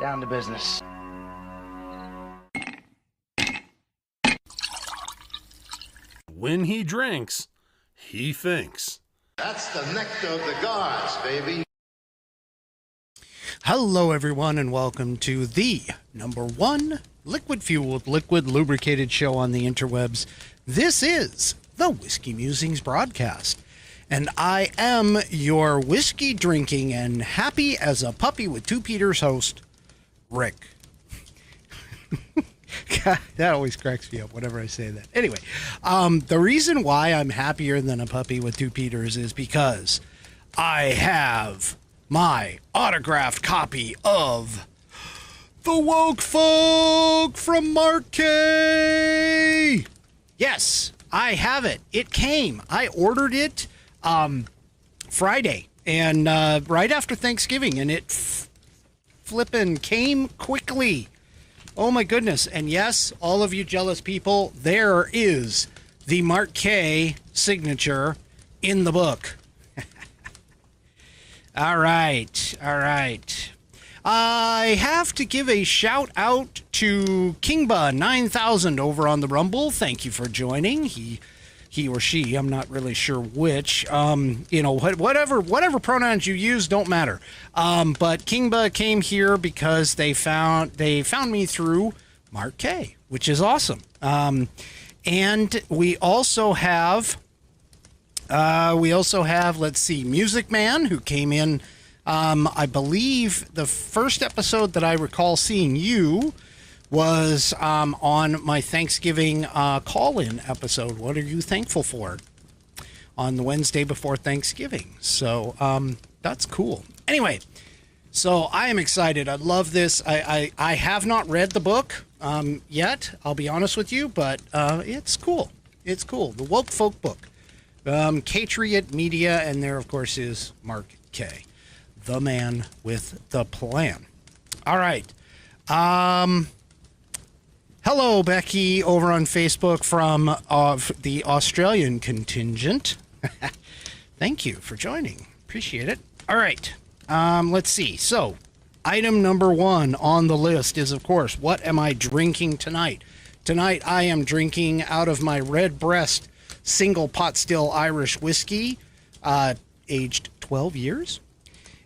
Down to business. When he drinks, he thinks. That's the nectar of the gods, baby. Hello, everyone, and welcome to the #1 liquid-fueled, liquid-lubricated show on the interwebs. This is the Whiskey Musings Broadcast, and I am your whiskey-drinking and happy as a puppy with two Peters host, Rick. God, that always cracks me up whenever I say that. Anyway, the reason why I'm happier than a puppy with two Peters is because I have my autographed copy of The Woke Folk from Mark K. Yes, I have it. It came. I ordered it Friday, and right after Thanksgiving, and it flippin' came quickly. Oh my goodness. And yes, all of you jealous people, there is the Mark K signature in the book. All right. I have to give a shout out to Kingba 9000 over on the Rumble. Thank you for joining. He or she, I'm not really sure which. Whatever pronouns you use don't matter. But Kingba came here because they found me through Mark K, which is awesome. And we also have let's see, Music Man, who came in. I believe the first episode that I recall seeing you was on my Thanksgiving call-in episode. What are you thankful for? On the Wednesday before Thanksgiving. So that's cool. Anyway, so I am excited. I love this. I have not read the book yet, I'll be honest with you, but it's cool. It's cool. The Woke Folk book. Catriot Media, and there, of course, is Mark K, the man with the plan. All right. Hello, Becky, over on Facebook from the Australian contingent. Thank you for joining. Appreciate it. All right. Let's see. So, item number 1 on the list is, of course, what am I drinking tonight? Tonight, I am drinking out of my Red Breast single pot still Irish whiskey, aged 12 years.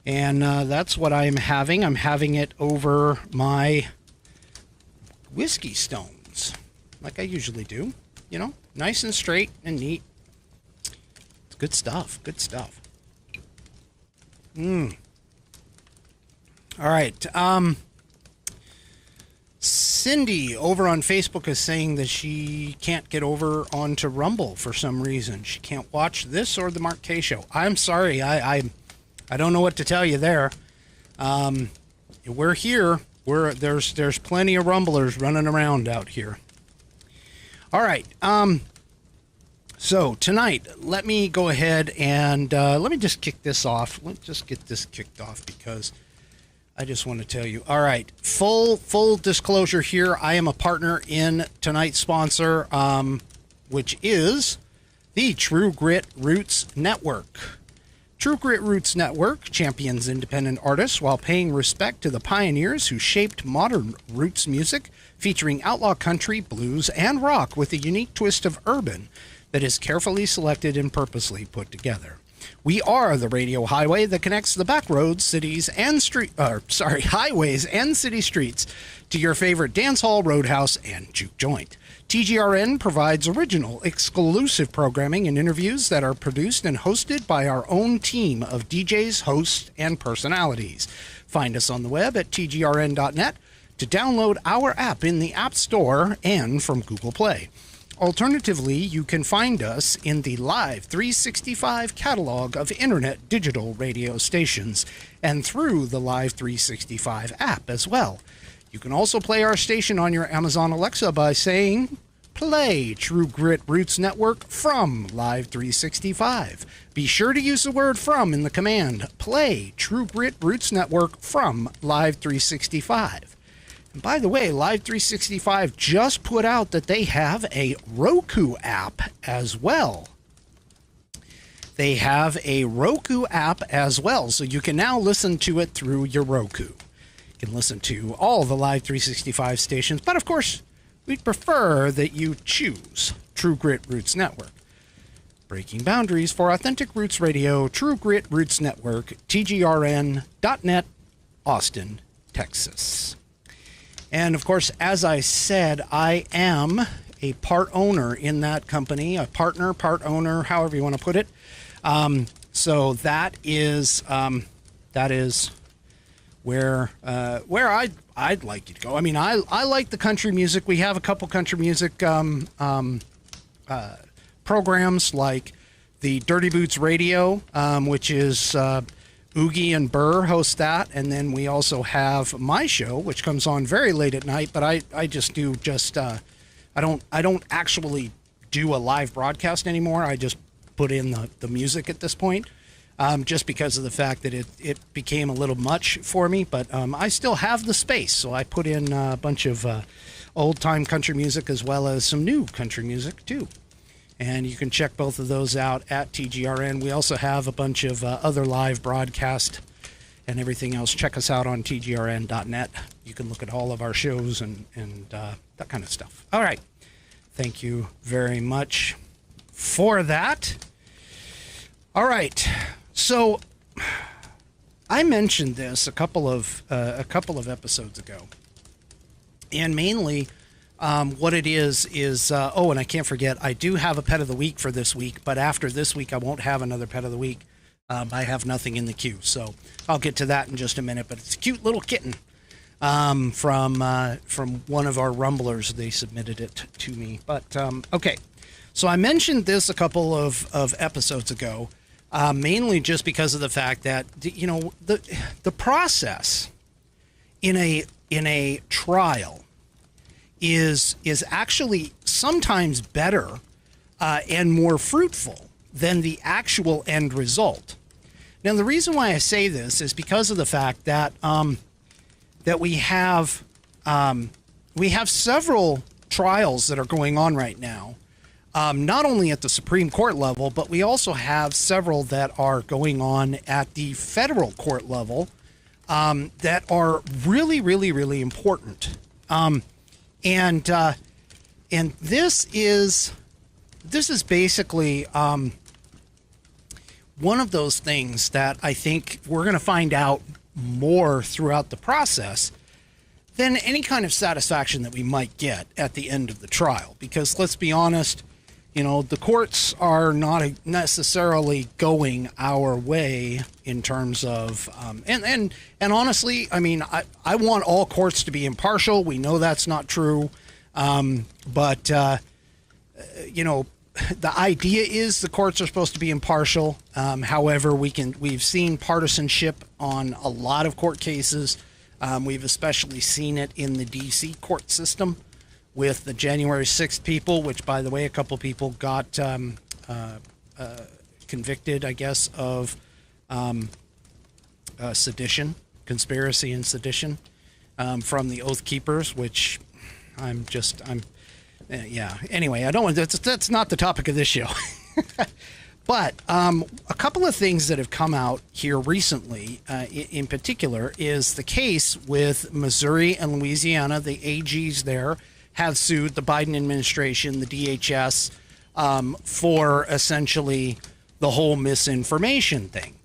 And that's what I'm having. I'm having it over my whiskey stones, like I usually do. You know, nice and straight and neat. It's good stuff. Good stuff. All right. Cindy over on Facebook is saying that she can't get over onto Rumble for some reason. She can't watch this or the Mark K show. I'm sorry. I don't know what to tell you there. We're here. There's plenty of Rumblers running around out here. All right. So tonight, let me go ahead and let me just kick this off. Let's just get this kicked off because I just want to tell you. All right. Full disclosure here. I am a partner in tonight's sponsor, which is the True Grit Roots Network. True Grit Roots Network champions independent artists while paying respect to the pioneers who shaped modern roots music, featuring outlaw country, blues, and rock with a unique twist of urban that is carefully selected and purposely put together. We are the radio highway that connects the back roads, highways and city streets to your favorite dance hall, roadhouse, and juke joint. TGRN provides original, exclusive programming and interviews that are produced and hosted by our own team of DJs, hosts, and personalities. Find us on the web at tgrn.net to download our app in the App Store and from Google Play. Alternatively, you can find us in the Live 365 catalog of internet digital radio stations and through the Live 365 app as well. You can also play our station on your Amazon Alexa by saying, "Play True Grit Roots Network from Live 365." Be sure to use the word "from" in the command. Play True Grit Roots Network from Live 365. And by the way, Live 365 just put out that they have a Roku app as well. They have a Roku app as well, so you can now listen to it through your Roku. You can listen to all the Live 365 stations, but of course, we'd prefer that you choose True Grit Roots Network. Breaking boundaries for authentic roots radio, True Grit Roots Network, tgrn.net, Austin, Texas. And of course, as I said, I am a part owner in that company, a partner, part owner, however you want to put it. So that is where I'd like you to go. I mean, I like the country music. We have a couple country music programs like the Dirty Boots Radio, which is Oogie and Burr host that, and then we also have my show, which comes on very late at night. But I just do I don't actually do a live broadcast anymore. I just put in the music at this point, just because of the fact that it became a little much for me. But I still have the space, so I put in a bunch of old time country music as well as some new country music too. And you can check both of those out at TGRN. We also have a bunch of other live broadcasts and everything else. Check us out on tgrn.net. You can look at all of our shows and that kind of stuff. All right. Thank you very much for that. All right. So I mentioned this a couple of episodes ago. And mainly what it is, and I can't forget, I do have a pet of the week for this week, but after this week, I won't have another pet of the week. I have nothing in the queue, so I'll get to that in just a minute, but it's a cute little kitten from one of our Rumblers. They submitted it to me, but okay. So I mentioned this a couple of episodes ago, mainly just because of the fact that, you know, the process in a trial is actually sometimes better and more fruitful than the actual end result. Now, the reason why I say this is because of the fact that that we have several trials that are going on right now, not only at the Supreme Court level, but we also have several that are going on at the federal court level that are really, really, really important. And this is basically one of those things that I think we're going to find out more throughout the process than any kind of satisfaction that we might get at the end of the trial. Because let's be honest, you know, the courts are not necessarily going our way in terms of, and honestly, I mean, I want all courts to be impartial. We know that's not true. But you know, the idea is the courts are supposed to be impartial. However, we've seen partisanship on a lot of court cases. We've especially seen it in the DC court system with the January 6th people, which, by the way, a couple people got convicted, I guess, of sedition, conspiracy and sedition from the Oath Keepers, which yeah. Anyway, I don't want that's not the topic of this show. But a couple of things that have come out here recently, in particular, is the case with Missouri and Louisiana. The AGs there have sued the Biden administration, the DHS, for essentially the whole misinformation thing.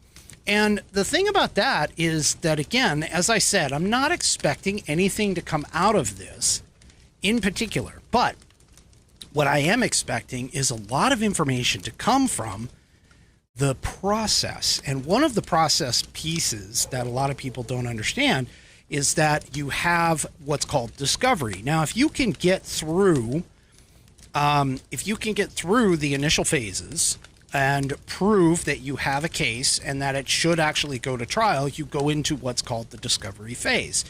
And the thing about that is that, again, as I said, I'm not expecting anything to come out of this in particular. But what I am expecting is a lot of information to come from the process. And one of the process pieces that a lot of people don't understand is that you have what's called discovery. Now, if you can get through the initial phases and prove that you have a case and that it should actually go to trial, you go into what's called the discovery phase.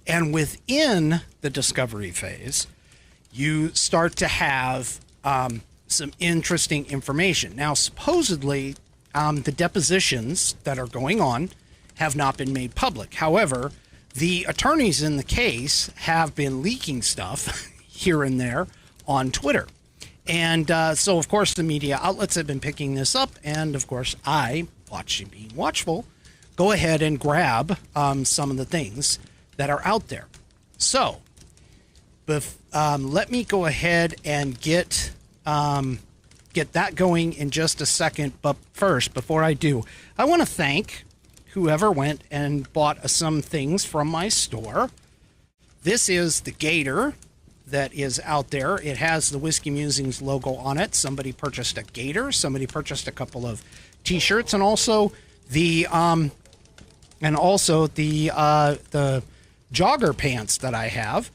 And within the discovery phase, you start to have some interesting information. Now, supposedly, the depositions that are going on have not been made public. However, the attorneys in the case have been leaking stuff here and there on Twitter. And so, of course, the media outlets have been picking this up. And, of course, being watchful, go ahead and grab some of the things that are out there. So, let me go ahead and get that going in just a second. But first, before I do, I want to thank whoever went and bought some things from my store. This is the GETTR that is out there. It has the Whiskey Musings logo on it. Somebody purchased a GETTR. Somebody purchased a couple of T-shirts, and also the jogger pants that I have.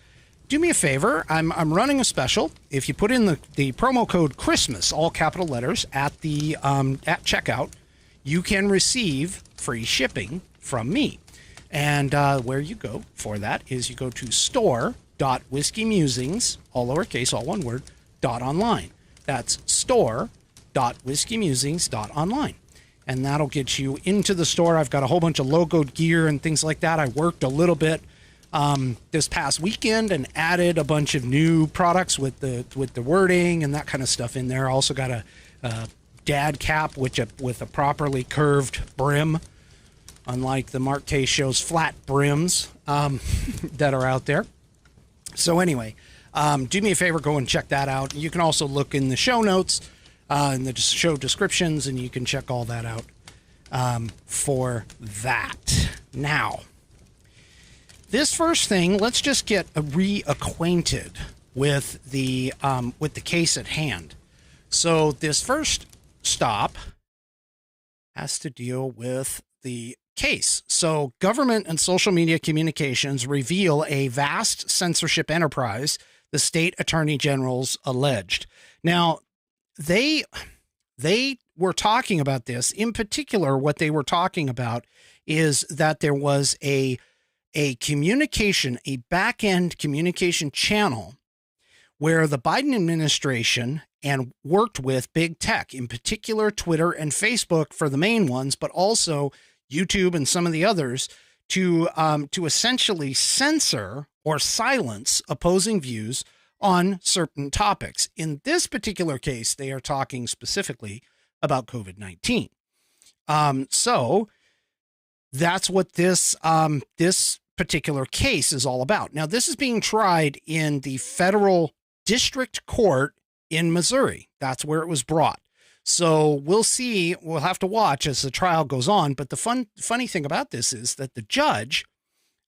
Do me a favor. I'm running a special. If you put in the promo code Christmas, all capital letters, at the at checkout, you can receive free shipping from me. And where you go for that is you go to store.whiskeymusings, all lowercase, all one word, .online. That's store.whiskeymusings.online. And that'll get you into the store. I've got a whole bunch of logoed gear and things like that. I worked a little bit this past weekend and added a bunch of new products with the wording and that kind of stuff in there. I also got a dad cap with a properly curved brim, unlike the Mark K show's flat brims that are out there. So anyway, do me a favor, go and check that out. You can also look in the show notes, in the show descriptions, and you can check all that out for that. Now, this first thing, let's just get reacquainted with the case at hand. So this first stop has to deal with the case. So government and social media communications reveal a vast censorship enterprise, the state attorney generals alleged. Now, they were talking about this. In particular, what they were talking about is that there was a back-end communication channel where the Biden administration and worked with big tech, in particular Twitter and Facebook for the main ones, but also YouTube and some of the others, to essentially censor or silence opposing views on certain topics. In this particular case, they are talking specifically about COVID-19. So that's what this particular case is all about. Now, this is being tried in the federal district court in Missouri. That's where it was brought. So we'll see. We'll have to watch as the trial goes on. But the funny thing about this is that the judge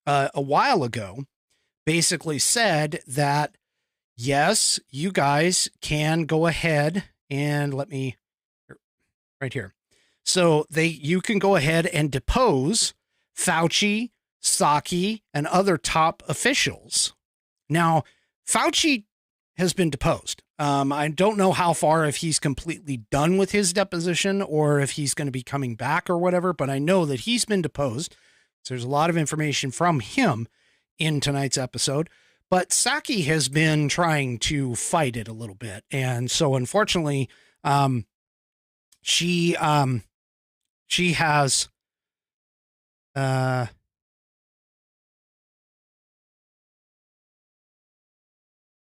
a while ago basically said that, yes, you guys can go ahead and right here. So you can go ahead and depose Fauci, Psaki, and other top officials. Now, Fauci has been deposed. I don't know how far, if he's completely done with his deposition or if he's going to be coming back or whatever, but I know that he's been deposed. So there's a lot of information from him in tonight's episode. But Psaki has been trying to fight it a little bit. And so unfortunately, she has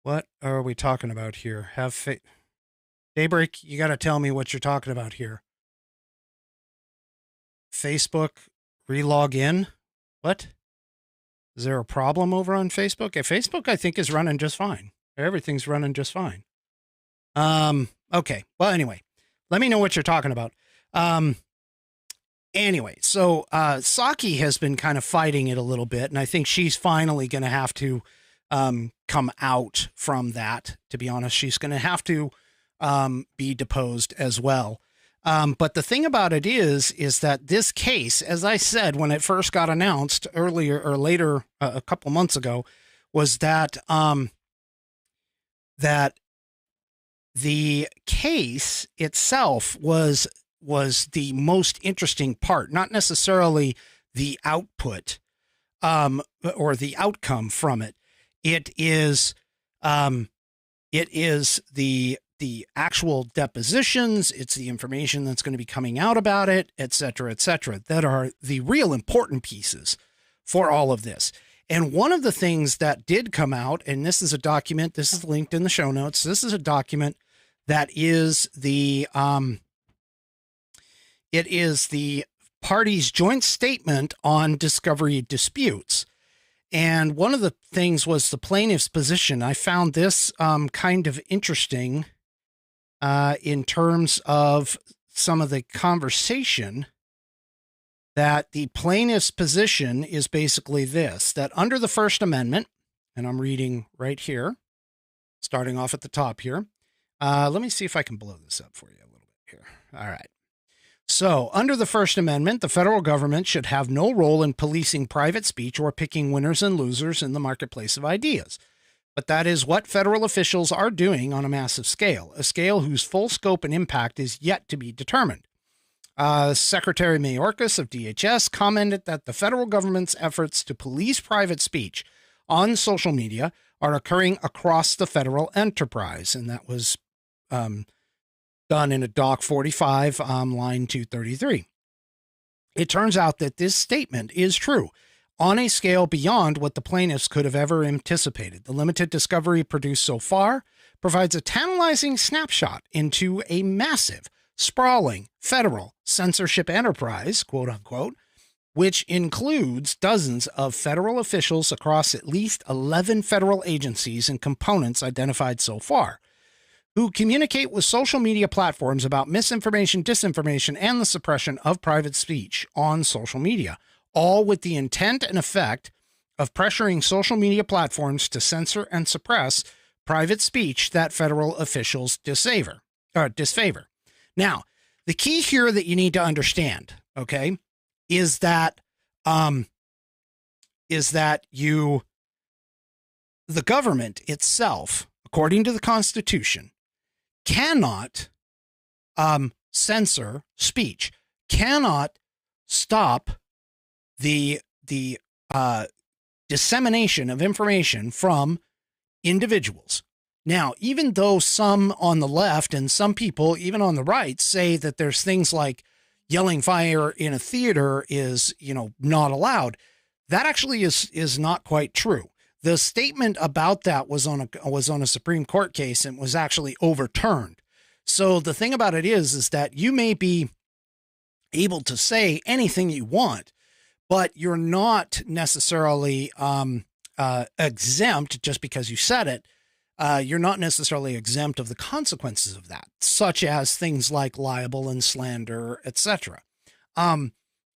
what are we talking about here? Daybreak, you got to tell me what you're talking about here. Facebook relog in? What? Is there a problem over on Facebook? Facebook, I think, is running just fine. Everything's running just fine. Okay. Well, anyway, let me know what you're talking about. Anyway, so Psaki has been kind of fighting it a little bit, and I think she's finally going to have to come out from that. To be honest, she's going to have to be deposed as well. But the thing about it is that this case, as I said, when it first got announced earlier or later, a couple months ago, was that that the case itself was the most interesting part, not necessarily the output or the outcome from it. It is the actual depositions. It's the information that's going to be coming out about it, et cetera, that are the real important pieces for all of this. And one of the things that did come out, and this is a document, this is linked in the show notes. This is a document that is the parties' joint statement on discovery disputes. And one of the things was the plaintiff's position. I found this kind of interesting in terms of some of the conversation, that the plaintiff's position is basically this, that under the First Amendment, and I'm reading right here, starting off at the top here. Let me see if I can blow this up for you a little bit here. All right. So, under the First Amendment, the federal government should have no role in policing private speech or picking winners and losers in the marketplace of ideas. But that is what federal officials are doing on a massive scale, a scale whose full scope and impact is yet to be determined. Secretary Mayorkas of DHS commented that the federal government's efforts to police private speech on social media are occurring across the federal enterprise. And that was done in a Doc 45, line 233. It turns out that this statement is true on a scale beyond what the plaintiffs could have ever anticipated. The limited discovery produced so far provides a tantalizing snapshot into a massive, sprawling federal censorship enterprise, quote unquote, which includes dozens of federal officials across at least 11 federal agencies and components identified so far, who communicate with social media platforms about misinformation, disinformation, and the suppression of private speech on social media, all with the intent and effect of pressuring social media platforms to censor and suppress private speech that federal officials disfavor. Now, the key here that you need to understand, okay, is that the government itself, according to the Constitution, cannot censor speech, cannot stop the dissemination of information from individuals. Now, even though some on the left and some people, even on the right, say that there's things like yelling fire in a theater is, not allowed, that actually is not quite true. The statement about that was on a Supreme Court case and was actually overturned. So the thing about it is that you may be able to say anything you want, but you're not necessarily exempt just because you said it. You're not necessarily exempt of the consequences of that, such as things like libel and slander, etc.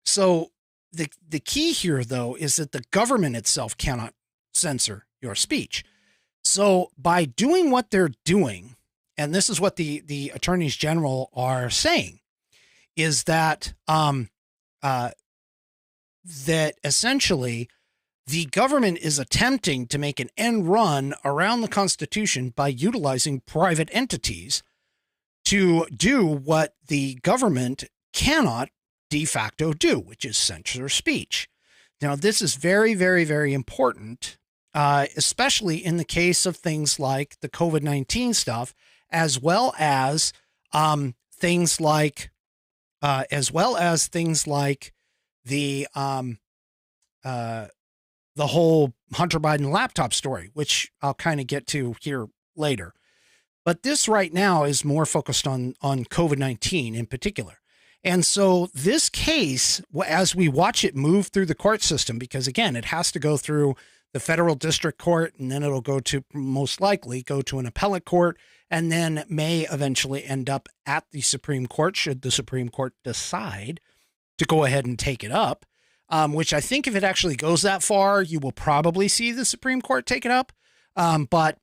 So the key here, though, is that the government itself cannot censor your speech. So by doing what they're doing, and this is what the attorneys general are saying, is that that essentially the government is attempting to make an end run around the Constitution by utilizing private entities to do what the government cannot de facto do, which is censor speech. Now, this is very, very, very important, especially in the case of things like the COVID-19 stuff, as well as things like the whole Hunter Biden laptop story, which I'll kind of get to here later. But this right now is more focused on COVID-19 in particular. And so this case, as we watch it move through the court system, because again, it has to go through the federal district court, and then it'll go to, most likely go to an appellate court, and then may eventually end up at the Supreme Court, should the Supreme Court decide to go ahead and take it up. Which I think if it actually goes that far, you will probably see the Supreme Court take it up. But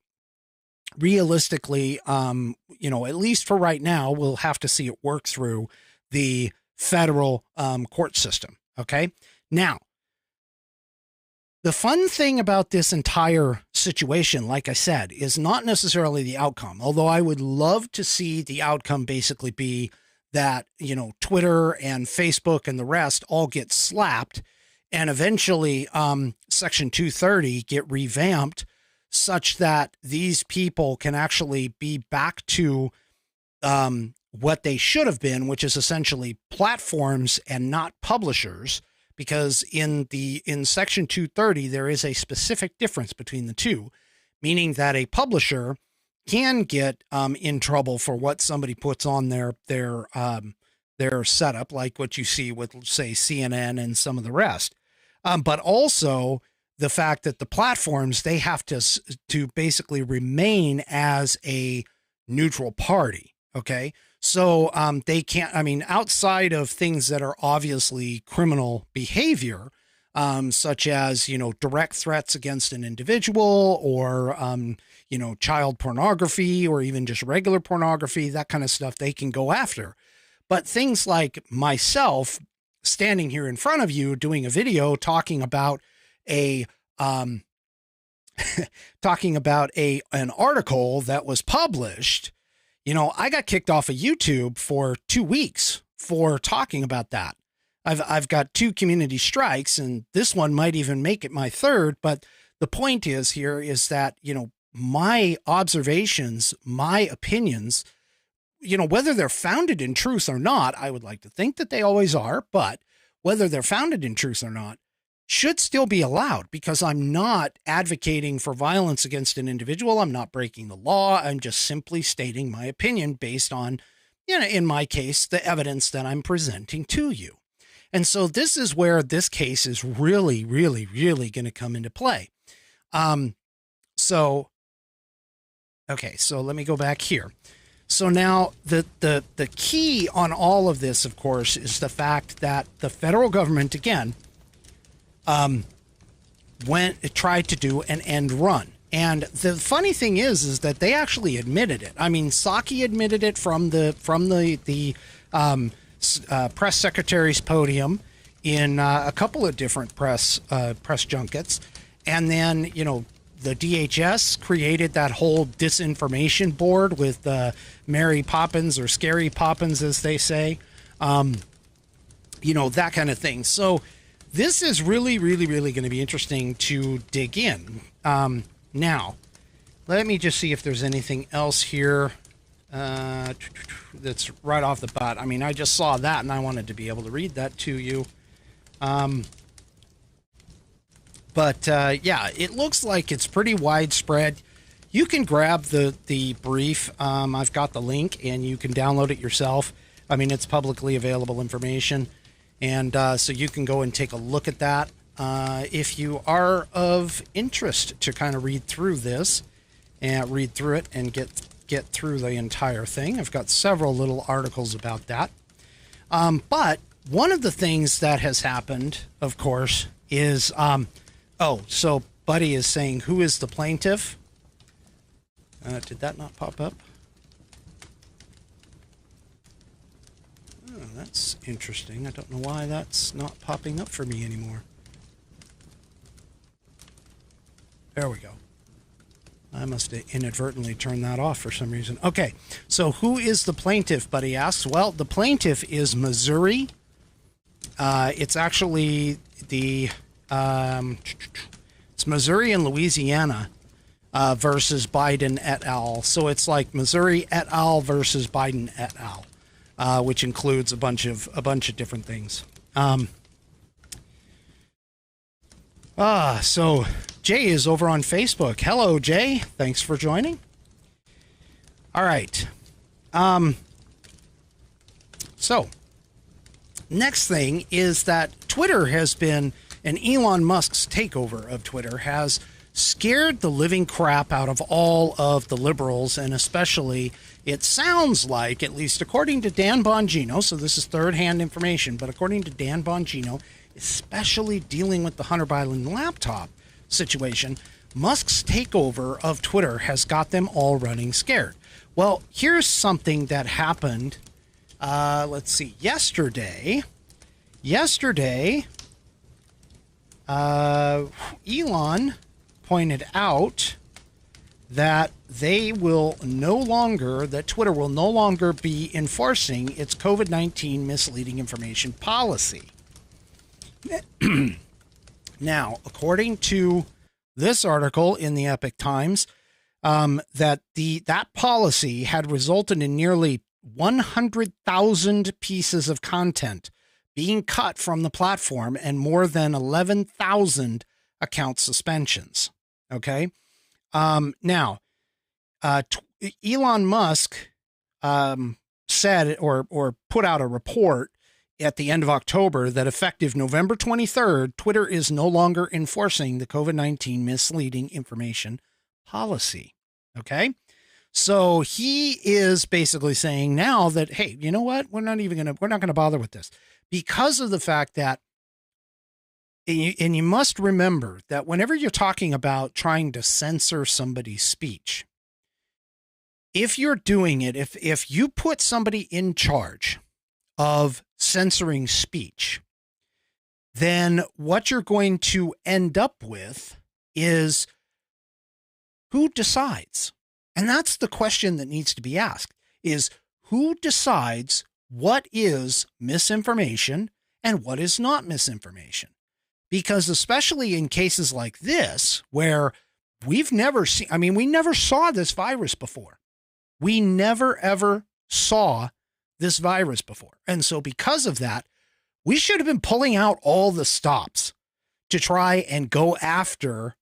realistically, at least for right now, we'll have to see it work through the federal court system. Okay. Now, the fun thing about this entire situation, like I said, is not necessarily the outcome, although I would love to see the outcome basically be that, Twitter and Facebook and the rest all get slapped, and eventually Section 230 get revamped such that these people can actually be back to what they should have been, which is essentially platforms and not publishers, because in Section 230, there is a specific difference between the two, meaning that a publisher can get in trouble for what somebody puts on their setup, like what you see with, say, CNN and some of the rest. But also the fact that the platforms, they have to basically remain as a neutral party. Okay. So they can't, I mean, outside of things that are obviously criminal behavior, such as, direct threats against an individual or, child pornography or even just regular pornography, that kind of stuff they can go after. But things like myself standing here in front of you doing a video talking about an article that was published, I got kicked off of YouTube for 2 weeks for talking about that. I've got 2 community strikes, and this one might even make it my 3rd. But the point is that, my observations, my opinions, whether they're founded in truth or not, I would like to think that they always are, but whether they're founded in truth or not should still be allowed, because I'm not advocating for violence against an individual. I'm not breaking the law. I'm just simply stating my opinion based on, in my case, the evidence that I'm presenting to you. And so this is where this case is really, really, really going to come into play. So let me go back here. So now the key on all of this, of course, is the fact that the federal government, again, tried to do an end run. And the funny thing is that they actually admitted it. I mean, Psaki admitted it from the press secretary's podium in a couple of different press junkets. And then, the DHS created that whole disinformation board with Mary Poppins, or Scary Poppins, as they say, that kind of thing. So this is really, really, really going to be interesting to dig in. Now, let me just see if there's anything else here that's right off the bat. I mean, I just saw that and I wanted to be able to read that to you. But it looks like it's pretty widespread. You can grab the brief. I've got the link and you can download it yourself. I mean, it's publicly available information. And so you can go and take a look at that if you are of interest to kind of read through this and read through it and get through the entire thing. I've got several little articles about that. But one of the things that has happened, of course, is, so Buddy is saying, who is the plaintiff? Did that not pop up? Oh, that's interesting. I don't know why that's not popping up for me anymore. There we go. I must have inadvertently turned that off for some reason. Okay, so who is the plaintiff, Buddy asks? Well, the plaintiff is Missouri. It's actually it's Missouri and Louisiana versus Biden et al. So it's like Missouri et al. Versus Biden et al., which includes a bunch of different things. So Jay is over on Facebook. Hello, Jay. Thanks for joining. All right. So next thing is that Twitter has been, and Elon Musk's takeover of Twitter has scared the living crap out of all of the liberals, and especially, it sounds like, at least according to Dan Bongino, so this is third-hand information, but according to Dan Bongino, especially dealing with the Hunter Biden laptop situation, Musk's takeover of Twitter has got them all running scared. Well, here's something that happened, let's see, yesterday, Elon pointed out that Twitter will no longer be enforcing its COVID-19 misleading information policy. Now, according to this article in the Epoch Times, that policy had resulted in nearly 100,000 pieces of content being cut from the platform and more than 11,000 account suspensions. Okay. Now, Elon Musk said or put out a report at the end of October that effective November 23rd, Twitter is no longer enforcing the COVID-19 misleading information policy. Okay. So he is basically saying now that, hey, you know what? We're not going to bother with this because of the fact that, and you must remember that whenever you're talking about trying to censor somebody's speech, if you're doing it, if you put somebody in charge of censoring speech, then what you're going to end up with is who decides? And that's the question that needs to be asked, is who decides what is misinformation and what is not misinformation? Because especially in cases like this, where we've never seen, I mean, we never saw this virus before. We never, ever saw this virus before. And so because of that, we should have been pulling out all the stops to try and go after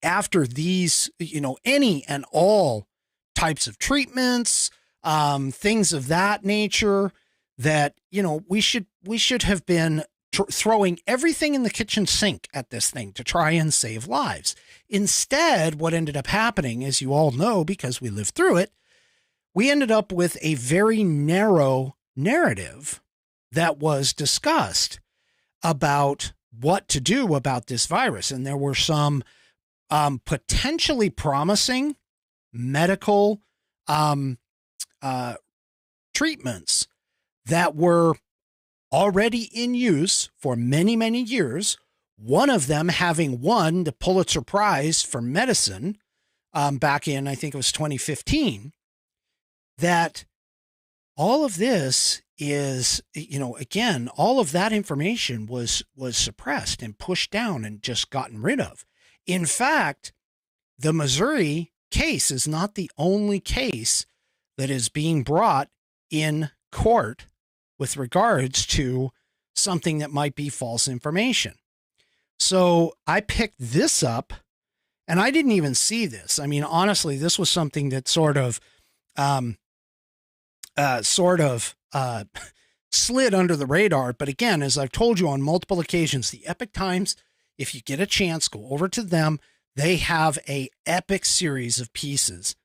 these, any and all types of treatments, things of that nature that, we should have been throwing everything in the kitchen sink at this thing to try and save lives. Instead, what ended up happening, as you all know, because we lived through it, we ended up with a very narrow narrative that was discussed about what to do about this virus. And there were some potentially promising medical treatments that were already in use for many, many years. One of them having won the Pulitzer Prize for medicine back in, I think it was 2015, that all of this is, again, all of that information was suppressed and pushed down and just gotten rid of. In fact, the Missouri case is not the only case that is being brought in court with regards to something that might be false information. So I picked this up and I didn't even see this. I mean, honestly, this was something that sort of slid under the radar. But again, as I've told you on multiple occasions, the Epoch Times, if you get a chance, go over to them. They have a epic series of pieces,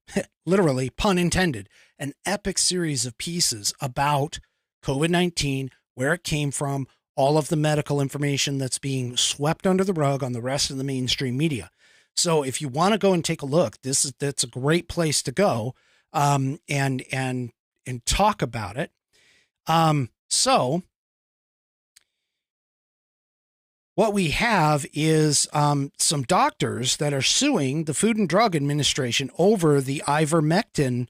literally, pun intended, an epic series of pieces about COVID-19, where it came from, all of the medical information that's being swept under the rug on the rest of the mainstream media. So if you want to go and take a look, that's a great place to go and talk about it. So what we have is some doctors that are suing the Food and Drug Administration over the ivermectin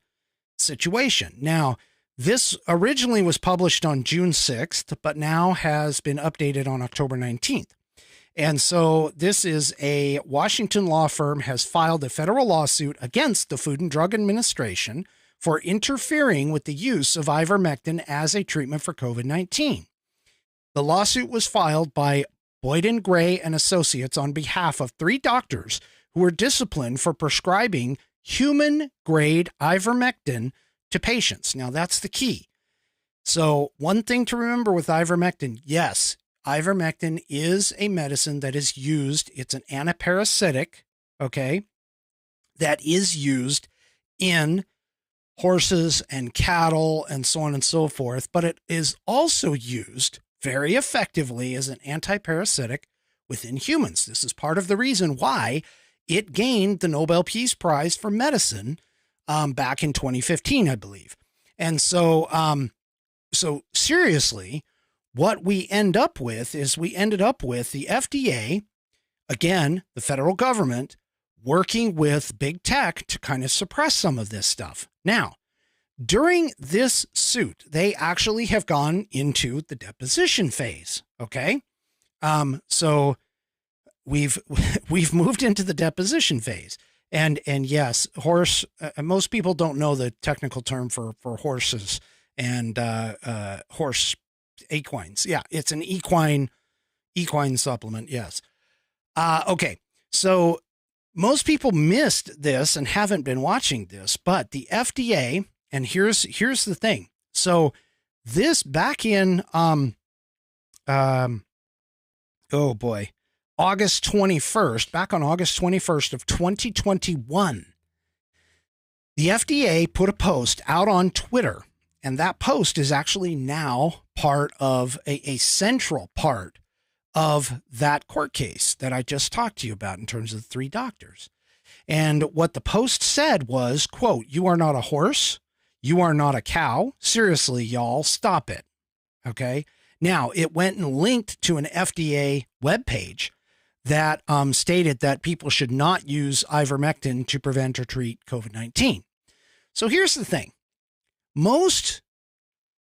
situation. Now, this originally was published on June 6th, but now has been updated on October 19th. And so this is a Washington law firm has filed a federal lawsuit against the Food and Drug Administration for interfering with the use of ivermectin as a treatment for COVID-19. The lawsuit was filed by Boyden Gray and Associates on behalf of 3 doctors who were disciplined for prescribing human-grade ivermectin to patients. Now, that's the key. So one thing to remember with ivermectin, yes, ivermectin is a medicine that is used. It's an antiparasitic, okay, that is used in horses and cattle and so on and so forth, but it is also used very effectively as an antiparasitic within humans. This is part of the reason why it gained the Nobel Peace Prize for medicine back in 2015, I believe. And so, so seriously, what we end up with is we ended up with the FDA, again, the federal government, working with big tech to kind of suppress some of this stuff. Now, during this suit, they actually have gone into the deposition phase. Okay. So we've moved into the deposition phase. And yes, horse, most people don't know the technical term for horses and horse equines. Yeah, it's an equine supplement. Yes. Okay. So most people missed this and haven't been watching this, but the FDA, and here's the thing. So this back in, oh boy, August 21st, back on August 21st of 2021, the FDA put a post out on Twitter, and that post is actually now part of a central part of that court case that I just talked to you about in terms of the 3 doctors. And what the post said was, quote, "You are not a horse. You are not a cow. Seriously, y'all, stop it." Okay. Now, it went and linked to an FDA webpage that stated that people should not use ivermectin to prevent or treat COVID-19. So here's the thing. Most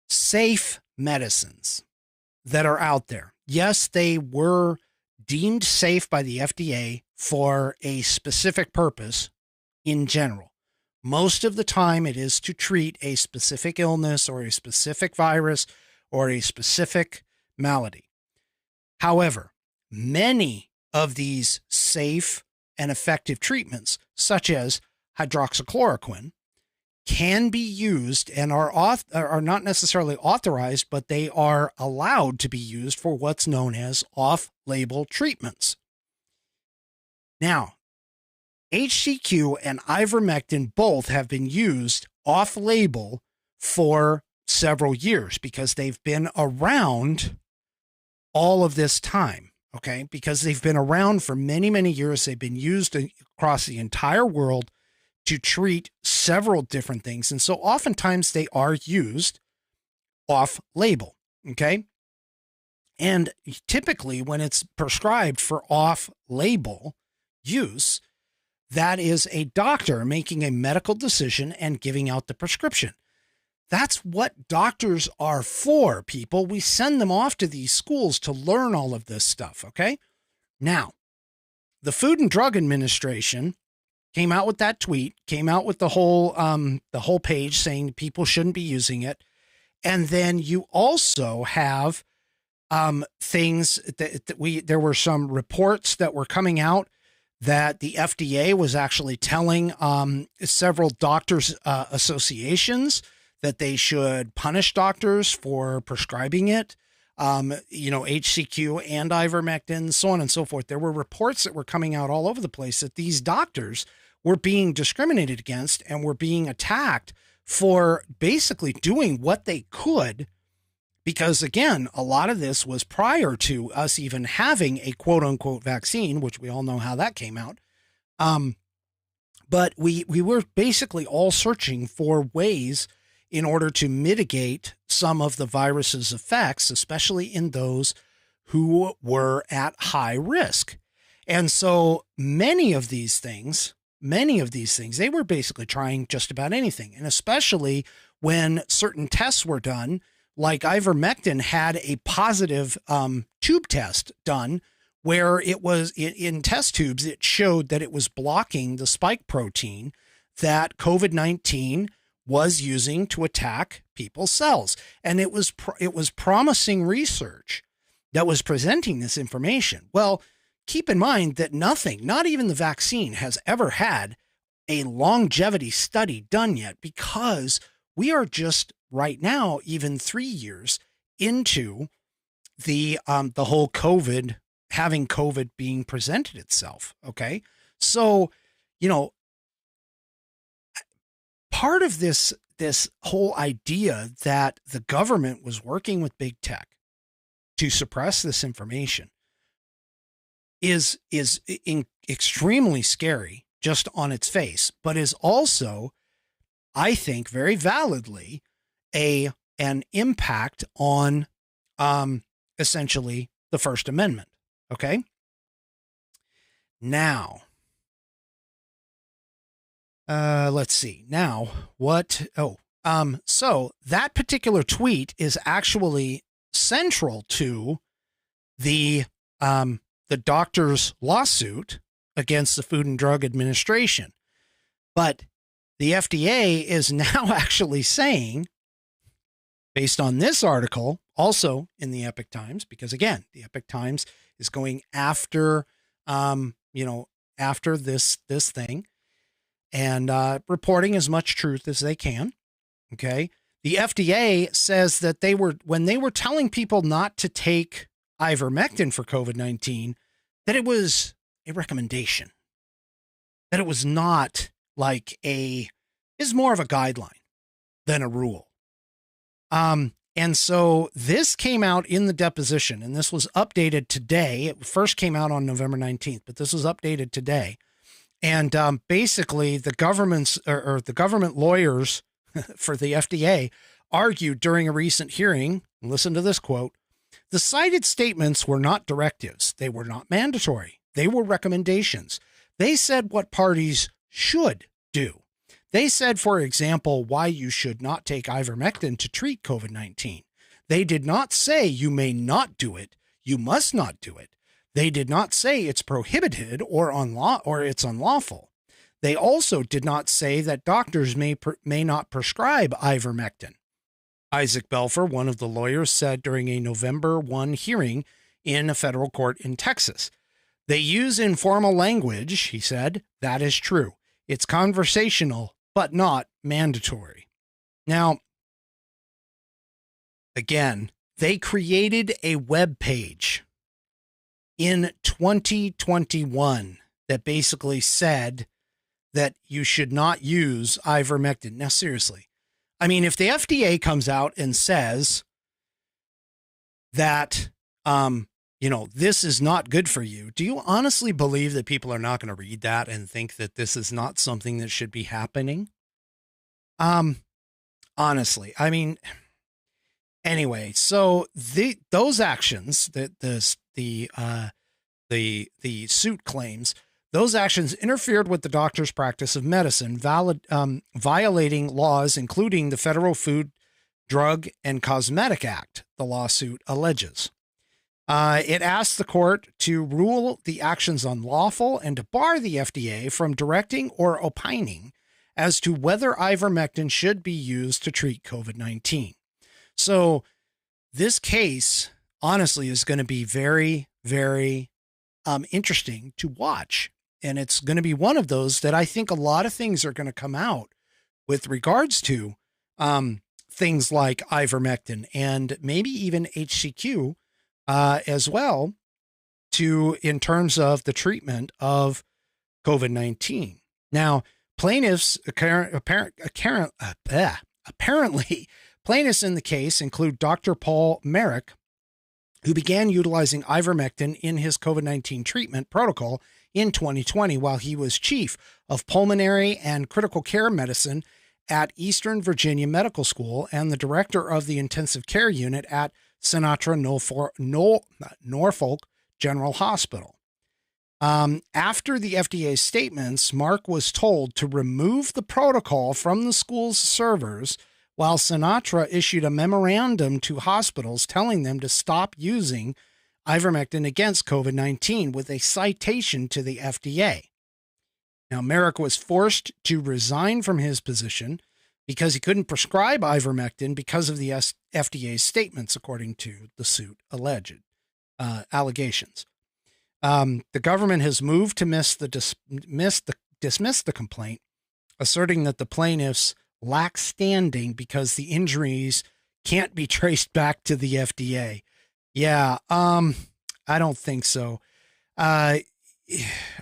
safe medicines that are out there, yes, they were deemed safe by the FDA for a specific purpose in general. Most of the time, it is to treat a specific illness or a specific virus or a specific malady. However, many of these safe and effective treatments, such as hydroxychloroquine, can be used and are not necessarily authorized, but they are allowed to be used for what's known as off-label treatments. Now, HCQ and ivermectin both have been used off-label for several years because they've been around all of this time, okay? Because they've been around for many, many years. They've been used across the entire world to treat several different things. And so oftentimes they are used off-label, okay? And typically when it's prescribed for off-label use, that is a doctor making a medical decision and giving out the prescription. That's what doctors are for, people. We send them off to these schools to learn all of this stuff, okay? Now, the Food and Drug Administration came out with that tweet, came out with the whole page saying people shouldn't be using it. And then you also have things there were some reports that were coming out that the FDA was actually telling several doctors associations that they should punish doctors for prescribing it, HCQ and ivermectin, so on and so forth. There were reports that were coming out all over the place that these doctors were being discriminated against and were being attacked for basically doing what they could. Because again, a lot of this was prior to us even having a quote unquote vaccine, which we all know how that came out. But we were basically all searching for ways in order to mitigate some of the virus's effects, especially in those who were at high risk. And so many of these things, they were basically trying just about anything. And especially when certain tests were done, like ivermectin had a positive tube test done where it was in test tubes, it showed that it was blocking the spike protein that COVID-19 was using to attack people's cells. And it was promising research that was presenting this information. Well, keep in mind that nothing, not even the vaccine, has ever had a longevity study done yet, because we are just right now, even 3 years into the whole having COVID being presented itself. Okay. So, part of this whole idea that the government was working with big tech to suppress this information is extremely scary just on its face, but is also, I think, very validly an impact on essentially the First Amendment. Okay. Now, let's see. Now, what? So that particular tweet is actually central to the doctor's lawsuit against the Food and Drug Administration. But the FDA is now actually saying, based on this article, also in the Epoch Times, because again, the Epoch Times is going after, after this thing and reporting as much truth as they can. Okay. The FDA says that when they were telling people not to take ivermectin for COVID-19, that it was a recommendation, that it was not like is more of a guideline than a rule. And so this came out in the deposition, and this was updated today. It first came out on November 19th, but this was updated today. And basically, the government lawyers for the FDA argued during a recent hearing, listen to this quote, "The cited statements were not directives. They were not mandatory. They were recommendations. They said what parties should do. They said, for example, why you should not take ivermectin to treat COVID-19. They did not say you may not do it. You must not do it. They did not say it's prohibited or it's unlawful. They also did not say that doctors may not prescribe ivermectin." Isaac Belfer, one of the lawyers, said during a November 1 hearing in a federal court in Texas. "They use informal language," he said. "That is true. It's conversational, but not mandatory." Now, again, they created a web page in 2021 that basically said that you should not use ivermectin. Now, seriously, I mean, if the FDA comes out and says that, this is not good for you, do you honestly believe that people are not going to read that and think that this is not something that should be happening? Honestly, I mean, anyway, so those actions that the suit claims, those actions interfered with the doctor's practice of medicine, violating laws, including the Federal Food, Drug, and Cosmetic Act, the lawsuit alleges. It asked the court to rule the actions unlawful and to bar the FDA from directing or opining as to whether ivermectin should be used to treat COVID-19. So this case, honestly, is going to be very, very interesting to watch. And it's going to be one of those that I think a lot of things are going to come out with regards to things like ivermectin and maybe even HCQ as well, in terms of the treatment of COVID-19. Now, plaintiffs apparently plaintiffs in the case include Dr. Paul Merrick, who began utilizing ivermectin in his COVID-19 treatment protocol in 2020 while he was chief of pulmonary and critical care medicine at Eastern Virginia Medical School and the director of the intensive care unit at Sinatra Norfolk General Hospital. After the FDA's statements, Mark was told to remove the protocol from the school's servers, while Sinatra issued a memorandum to hospitals telling them to stop using ivermectin against COVID-19 with a citation to the FDA. Now, Merrick was forced to resign from his position because he couldn't prescribe ivermectin because of the FDA's statements, according to the suit alleged allegations. The government has moved to dismiss the complaint, asserting that the plaintiffs lack standing because the injuries can't be traced back to the FDA. Yeah, I don't think so.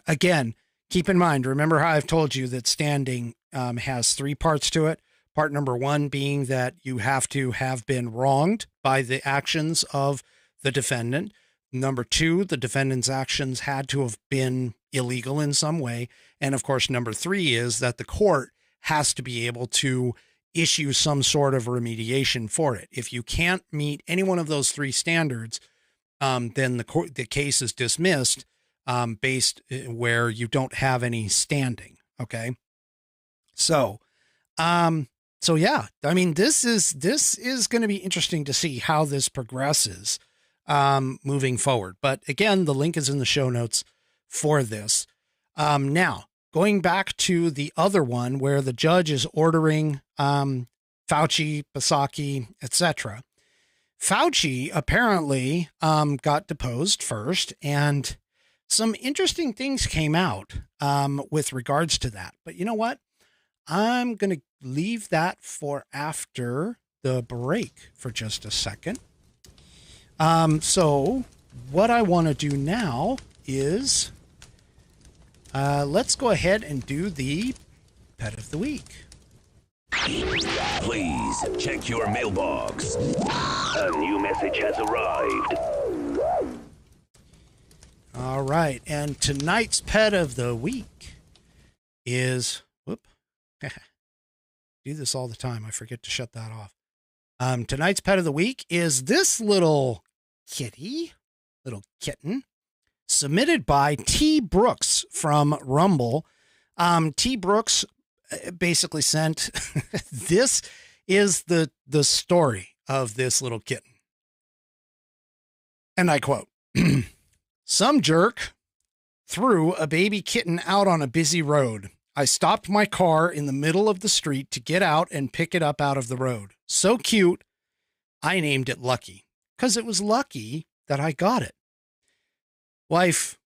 Again, keep in mind, remember how I've told you that standing has three parts to it. Part number one being that you have to have been wronged by the actions of the defendant. Number two, the defendant's actions had to have been illegal in some way. And of course, number three is that the court has to be able to issue some sort of remediation for it. If you can't meet any one of those three standards, then the case is dismissed based where you don't have any standing. Okay. So yeah, I mean, this is going to be interesting to see how this progresses moving forward. But again, the link is in the show notes for this. Now, going back to the other one where the judge is ordering Fauci, Psaki, etc. Fauci apparently got deposed first, and some interesting things came out with regards to that. But you know what? I'm going to leave that for after the break for just a second. So what I want to do now is let's go ahead and do the Pet of the Week. Please check your mailbox. A new message has arrived. All right, and tonight's Pet of the Week is, do this all the time. I forget to shut that off. Tonight's Pet of the Week is this little kitten, submitted by T. Brooks from Rumble. T. Brooks basically sent, this is the story of this little kitten. And I quote, "Some jerk threw a baby kitten out on a busy road. I stopped my car in the middle of the street to get out and pick it up out of the road. So cute, I named it Lucky, because it was lucky that I got it. Wife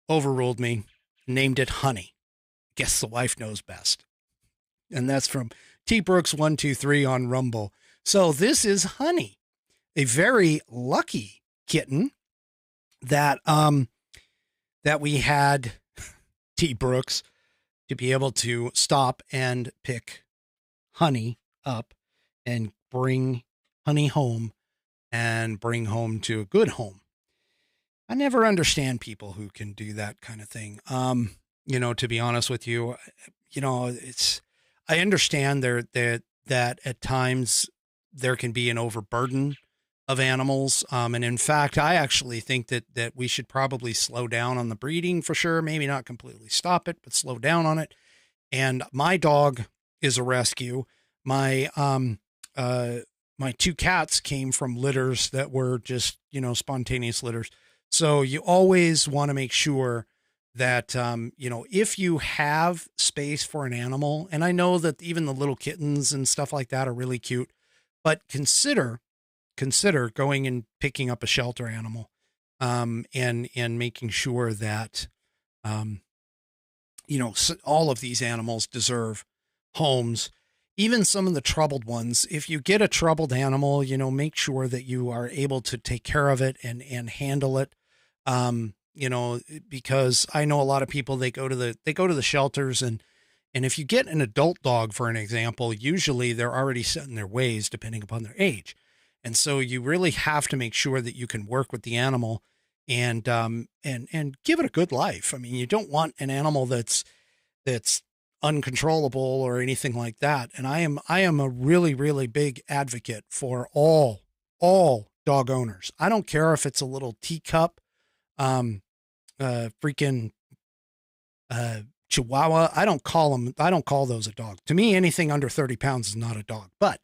overruled me, named it Honey. Guess the wife knows best." And that's from T. Brooks 123 on Rumble. So this is Honey, a very lucky kitten that we had T. Brooks to be able to stop and pick Honey up and bring Honey home and bring home to a good home. I never understand people who can do that kind of thing. To be honest with you, I understand that at times there can be an overburden of animals. And in fact, I actually think that we should probably slow down on the breeding for sure. Maybe not completely stop it, but slow down on it. And my dog is a rescue. My two cats came from litters that were just, spontaneous litters. So you always want to make sure that, if you have space for an animal, and I know that even the little kittens and stuff like that are really cute, but consider going and picking up a shelter animal, and making sure that, all of these animals deserve homes, even some of the troubled ones. If you get a troubled animal, make sure that you are able to take care of it and handle it. Because I know a lot of people, they go to the shelters, and if you get an adult dog, for an example, usually they're already set in their ways depending upon their age. And so you really have to make sure that you can work with the animal and give it a good life. I mean, you don't want an animal that's uncontrollable or anything like that. And I am a really, really big advocate for all dog owners. I don't care if it's a little teacup, freaking Chihuahua. I don't call those a dog. To me, anything under 30 pounds is not a dog. But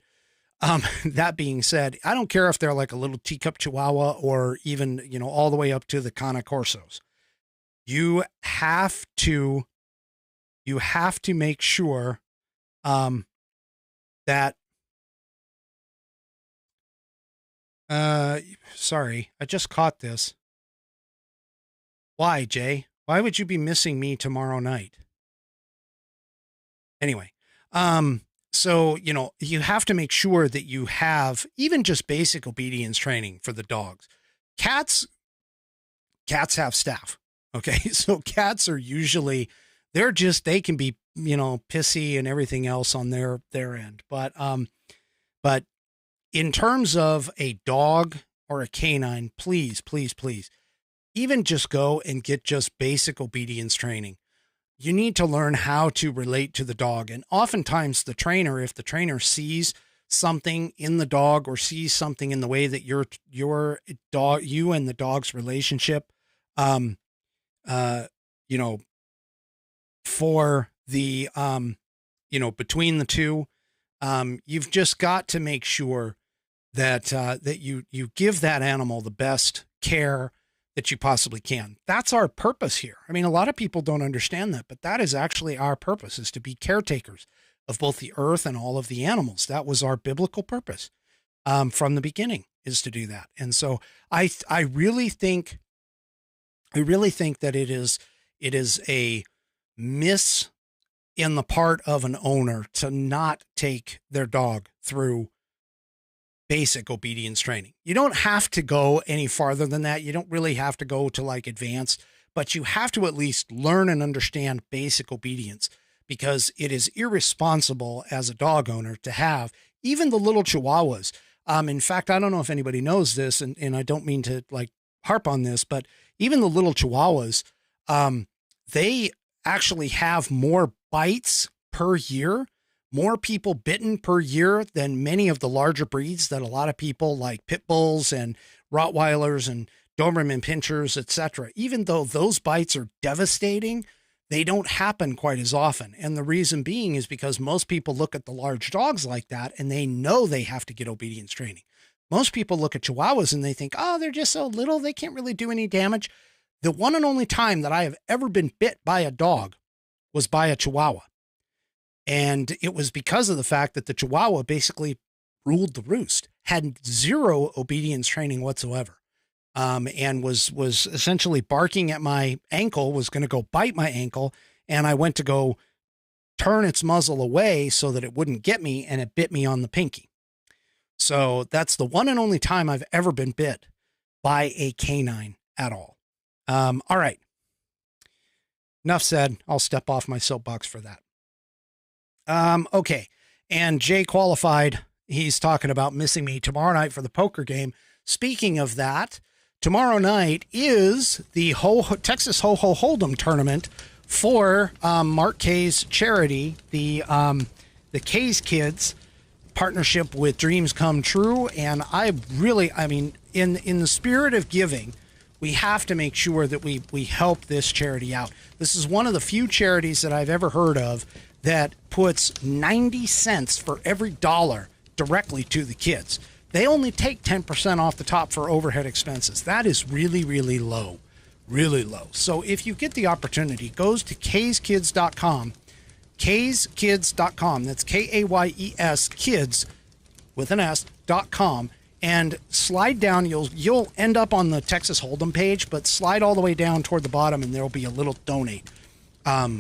that being said, I don't care if they're like a little teacup Chihuahua or even, all the way up to the Cane Corsos. You have to make sure, that, sorry, I just caught this. Why, Jay? Why would you be missing me tomorrow night? Anyway, so, you have to make sure that you have even just basic obedience training for the dogs. Cats have staff. Okay. So cats are usually, they can be, pissy and everything else on their end. But in terms of a dog or a canine, please, even just go and get just basic obedience training. You need to learn how to relate to the dog. And oftentimes if the trainer sees something in the dog or sees something in the way that you and the dog's relationship, for the, between the two, you've just got to make sure that you give that animal the best care that you possibly can. That's our purpose here. I mean, a lot of people don't understand that, but that is actually our purpose, is to be caretakers of both the earth and all of the animals. That was our biblical purpose, from the beginning, is to do that. And so I really think that it is a miss in the part of an owner to not take their dog through basic obedience training. You don't have to go any farther than that. You don't really have to go to like advanced, but you have to at least learn and understand basic obedience, because it is irresponsible as a dog owner to have even the little Chihuahuas. In fact, I don't know if anybody knows this, and I don't mean to like harp on this, but even the little Chihuahuas, they actually have more bites per year, more people bitten per year than many of the larger breeds that a lot of people like pit bulls and Rottweilers and Doberman pinchers, etc. Even though those bites are devastating, they don't happen quite as often. And the reason being is because most people look at the large dogs like that and they know they have to get obedience training. Most people look at Chihuahuas and they think, oh, they're just so little, they can't really do any damage. The one and only time that I have ever been bit by a dog was by a Chihuahua. And it was because of the fact that the Chihuahua basically ruled the roost, had zero obedience training whatsoever. And was essentially barking at my ankle, was going to go bite my ankle. And I went to go turn its muzzle away so that it wouldn't get me, and it bit me on the pinky. So that's the one and only time I've ever been bit by a canine at all. All right. Enough said. I'll step off my soapbox for that. Okay. And Jay Qualified, he's talking about missing me tomorrow night for the poker game. Speaking of that, tomorrow night is the Texas Ho Ho Hold'em tournament for Mark Kay's charity, the Kay's Kids partnership with Dreams Come True. And I mean, in the spirit of giving, we have to make sure that we help this charity out. This is one of the few charities that I've ever heard of that puts 90 cents for every dollar directly to the kids. They only take 10% off the top for overhead expenses. That is really, really low, really low. So if you get the opportunity, goes to kayskids.com, kayskids.com. That's K-A-Y-E-S, kids with an S.com. And slide down, you'll end up on the Texas Hold'em page, but slide all the way down toward the bottom and there'll be a little donate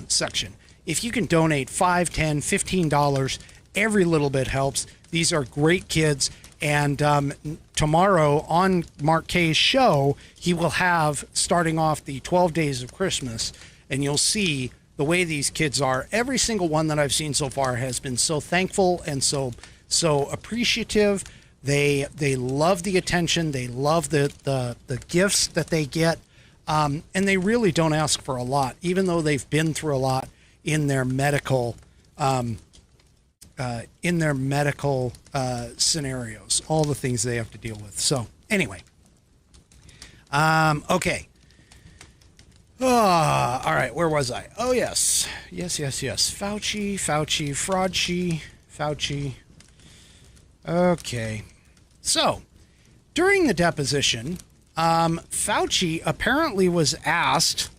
section. If you can donate $5, $10, $15, every little bit helps. These are great kids. And tomorrow on Mark Kay's show, he will have, starting off the 12 Days of Christmas, and you'll see the way these kids are. Every single one that I've seen so far has been so thankful and so appreciative. They love the attention. They love the gifts that they get. And they really don't ask for a lot, even though they've been through a lot in their medical scenarios, all the things they have to deal with. So anyway, okay. All right, where was I? Oh, yes. Fauci. Okay. So during the deposition, Fauci apparently was asked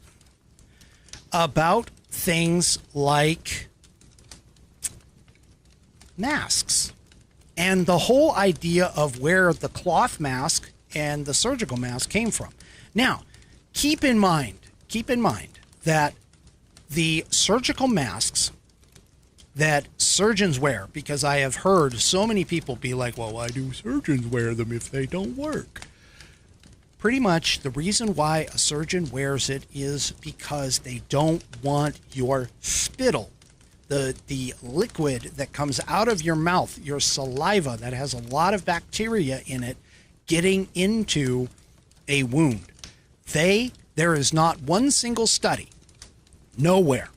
about things like masks and the whole idea of where the cloth mask and the surgical mask came from. Now, keep in mind that the surgical masks that surgeons wear, because I have heard so many people be like, well, why do surgeons wear them if they don't work? Pretty much the reason why a surgeon wears it is because they don't want your spittle, the liquid that comes out of your mouth, your saliva that has a lot of bacteria in it, getting into a wound. There is not one single study, nowhere,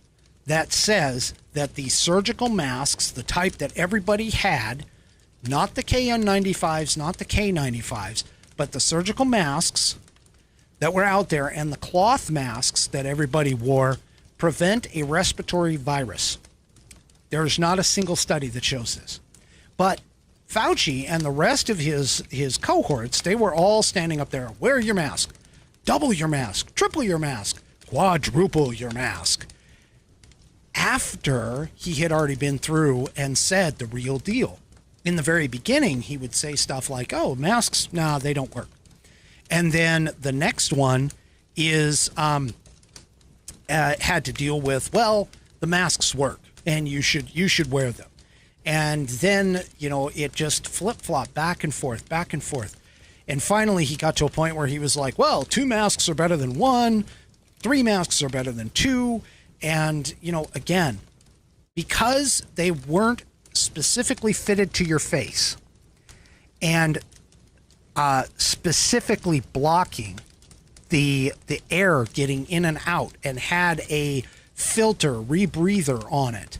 that says that the surgical masks, the type that everybody had, not the KN95s, not the K95s, but the surgical masks that were out there and the cloth masks that everybody wore, prevent a respiratory virus. There's not a single study that shows this. But Fauci and the rest of his cohorts, they were all standing up there, wear your mask, double your mask, triple your mask, quadruple your mask, after he had already been through and said the real deal. In the very beginning, he would say stuff like, oh, masks, nah, they don't work. And then the next one is had to deal with, well, the masks work and you should wear them. And then, it just flip-flopped back and forth, back and forth. And finally, he got to a point where he was like, well, 2 masks are better than 1. 3 masks are better than 2. And, again, because they weren't specifically fitted to your face and specifically blocking the air getting in and out and had a filter rebreather on it,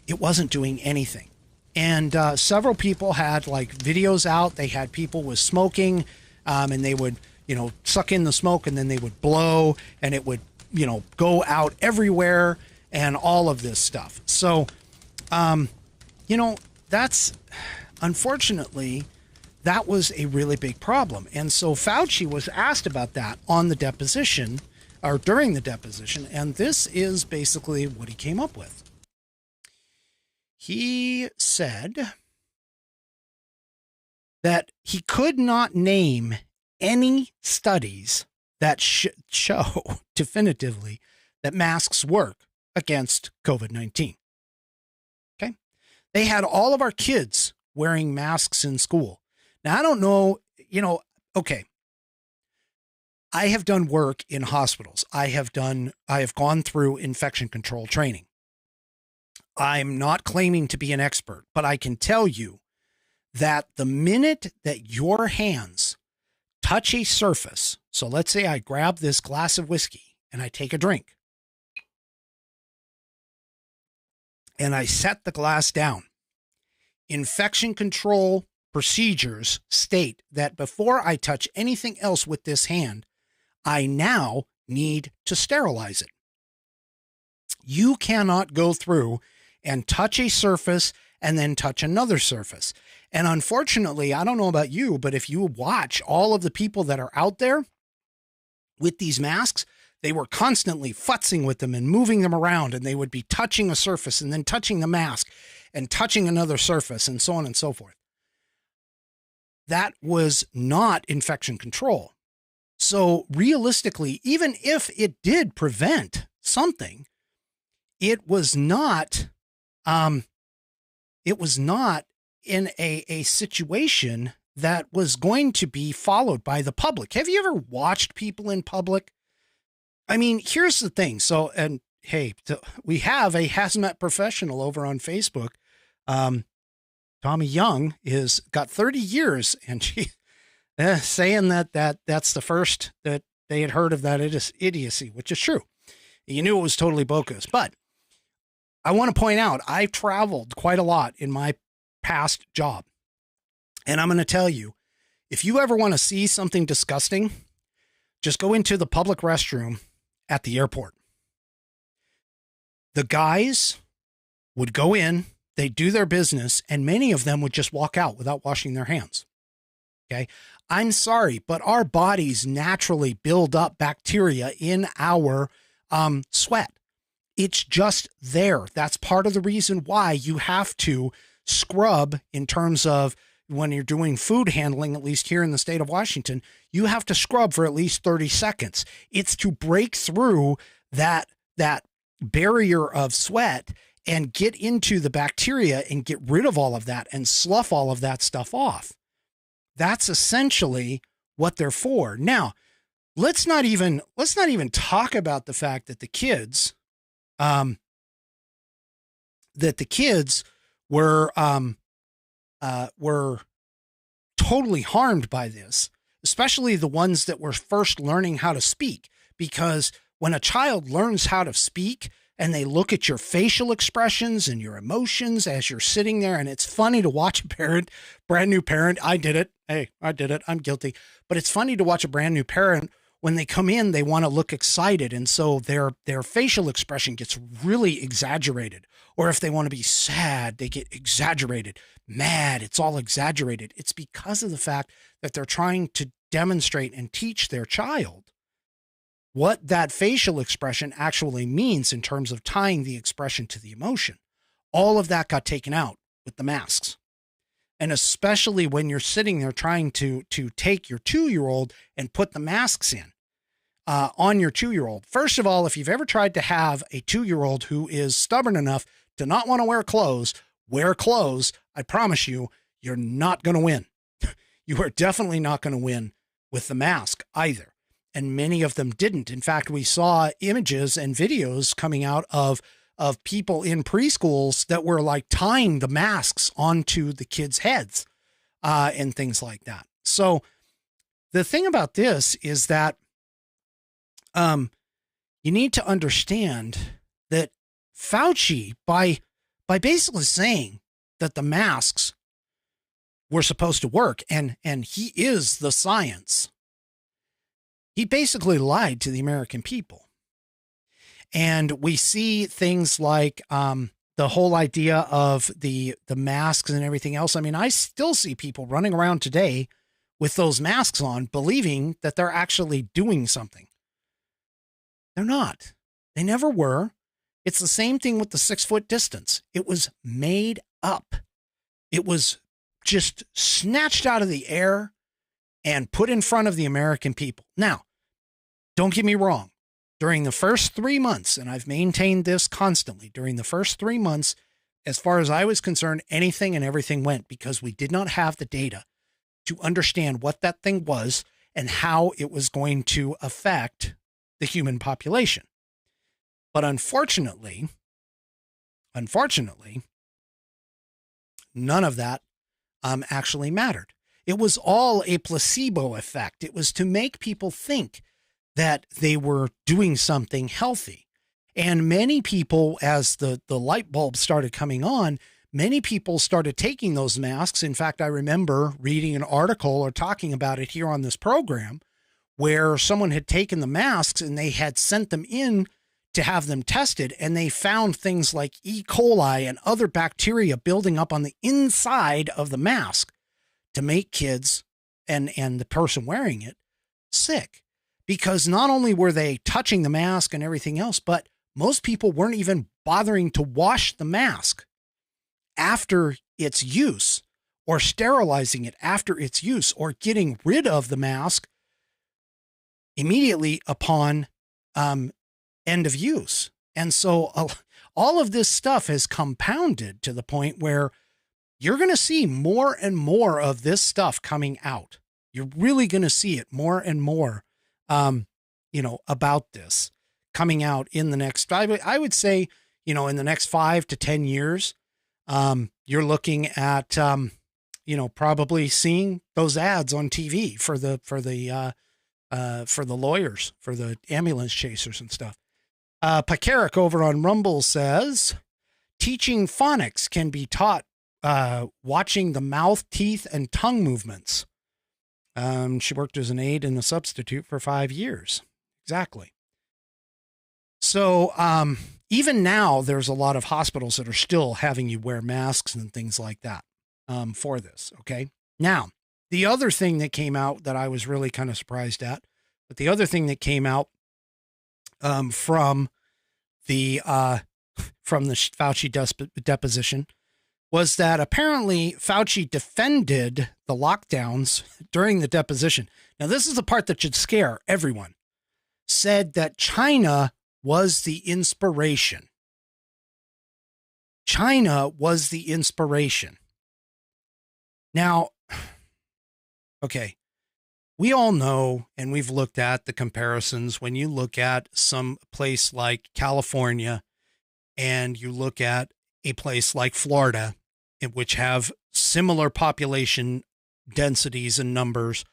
it wasn't doing anything. And several people had like videos out. They had people with smoking, and they would, suck in the smoke and then they would blow and it would, go out everywhere and all of this stuff. So, that's unfortunately, that was a really big problem. And so Fauci was asked about that on the deposition or during the deposition. And this is basically what he came up with. He said that he could not name any studies that show definitively that masks work against COVID-19. Okay. They had all of our kids wearing masks in school. Now, I don't know, okay. I have done work in hospitals. I have gone through infection control training. I'm not claiming to be an expert, but I can tell you that the minute that your hands touch a surface, so let's say I grab this glass of whiskey and I take a drink and I set the glass down, infection control procedures state that before I touch anything else with this hand, I now need to sterilize it. You cannot go through and touch a surface and then touch another surface. And unfortunately, I don't know about you, but if you watch all of the people that are out there with these masks, they were constantly futzing with them and moving them around, and they would be touching a surface and then touching the mask and touching another surface and so on and so forth. That was not infection control. So realistically, even if it did prevent something, it was not in a situation that was going to be followed by the public. Have you ever watched people in public? I mean, here's the thing. So, and hey, we have a hazmat professional over on Facebook. Tommy Young is got 30 years, and she saying that's the first that they had heard of that idiocy, which is true. You knew it was totally bogus, but I want to point out, I've traveled quite a lot in my past job. And I'm going to tell you, if you ever want to see something disgusting, just go into the public restroom at the airport. The guys would go in, they'd do their business, and many of them would just walk out without washing their hands. Okay. I'm sorry, but our bodies naturally build up bacteria in our sweat. It's just there. That's part of the reason why you have to scrub in terms of when you're doing food handling, at least here in the state of Washington, you have to scrub for at least 30 seconds. It's to break through that barrier of sweat and get into the bacteria and get rid of all of that and slough all of that stuff off. That's essentially what they're for. Now, let's not even talk about the fact that the kids were totally harmed by this, especially the ones that were first learning how to speak. Because when a child learns how to speak and they look at your facial expressions and your emotions as you're sitting there, and it's funny to watch a brand new parent. I did it. Hey, I did it. I'm guilty. But it's funny to watch a brand new parent. When they come in, they want to look excited. And so their facial expression gets really exaggerated. Or if they want to be sad, they get exaggerated. Mad, it's all exaggerated. It's because of the fact that they're trying to demonstrate and teach their child what that facial expression actually means in terms of tying the expression to the emotion. All of that got taken out with the masks. And especially when you're sitting there trying to take your 2-year-old and put the masks in on your 2-year-old. First of all, if you've ever tried to have a 2-year-old who is stubborn enough to not want to wear clothes, wear clothes, I promise you, you're not going to win. You are definitely not going to win with the mask either. And many of them didn't. In fact, we saw images and videos coming out of people in preschools that were like tying the masks onto the kids' heads and things like that. So the thing about this is that you need to understand that Fauci, by basically saying that the masks were supposed to work, and he is the science, he basically lied to the American people. And we see things like the whole idea of the masks and everything else. I mean, I still see people running around today with those masks on, believing that they're actually doing something. They're not. They never were. It's the same thing with the 6-foot distance. It was made up. It was just snatched out of the air and put in front of the American people. Now, don't get me wrong. During the first 3 months, and I've maintained this constantly, during the first 3 months, as far as I was concerned, anything and everything went, because we did not have the data to understand what that thing was and how it was going to affect the human population. But unfortunately, none of that actually mattered. It was all a placebo effect. It was to make people think that they were doing something healthy. And many people, as the light bulbs started coming on, many people started taking those masks. In fact, I remember reading an article or talking about it here on this program where someone had taken the masks and they had sent them in to have them tested, and they found things like E. coli and other bacteria building up on the inside of the mask to make kids and the person wearing it sick. Because not only were they touching the mask and everything else, but most people weren't even bothering to wash the mask after its use, or sterilizing it after its use, or getting rid of the mask immediately upon end of use. And so all of this stuff has compounded to the point where you're going to see more and more of this stuff coming out. You're really going to see it more and more. About this coming out in the next, I would say, in the next 5 to 10 years, you're looking at, probably seeing those ads on TV for the lawyers, for the ambulance chasers and stuff. Pakarik over on Rumble says, teaching phonics can be taught, watching the mouth, teeth, and tongue movements. She worked as an aide and a substitute for 5 years. Exactly. So, even now, there's a lot of hospitals that are still having you wear masks and things like that, for this. Okay. Now, the other thing that came out that I was really kind of surprised at, but the other thing that came out, from the Fauci deposition, was that apparently Fauci defended the lockdowns during the deposition. Now, this is the part that should scare everyone. Said that China was the inspiration. China was the inspiration. Now, okay, we all know, and we've looked at the comparisons. When you look at some place like California and you look at a place like Florida, which have similar population densities and numbers,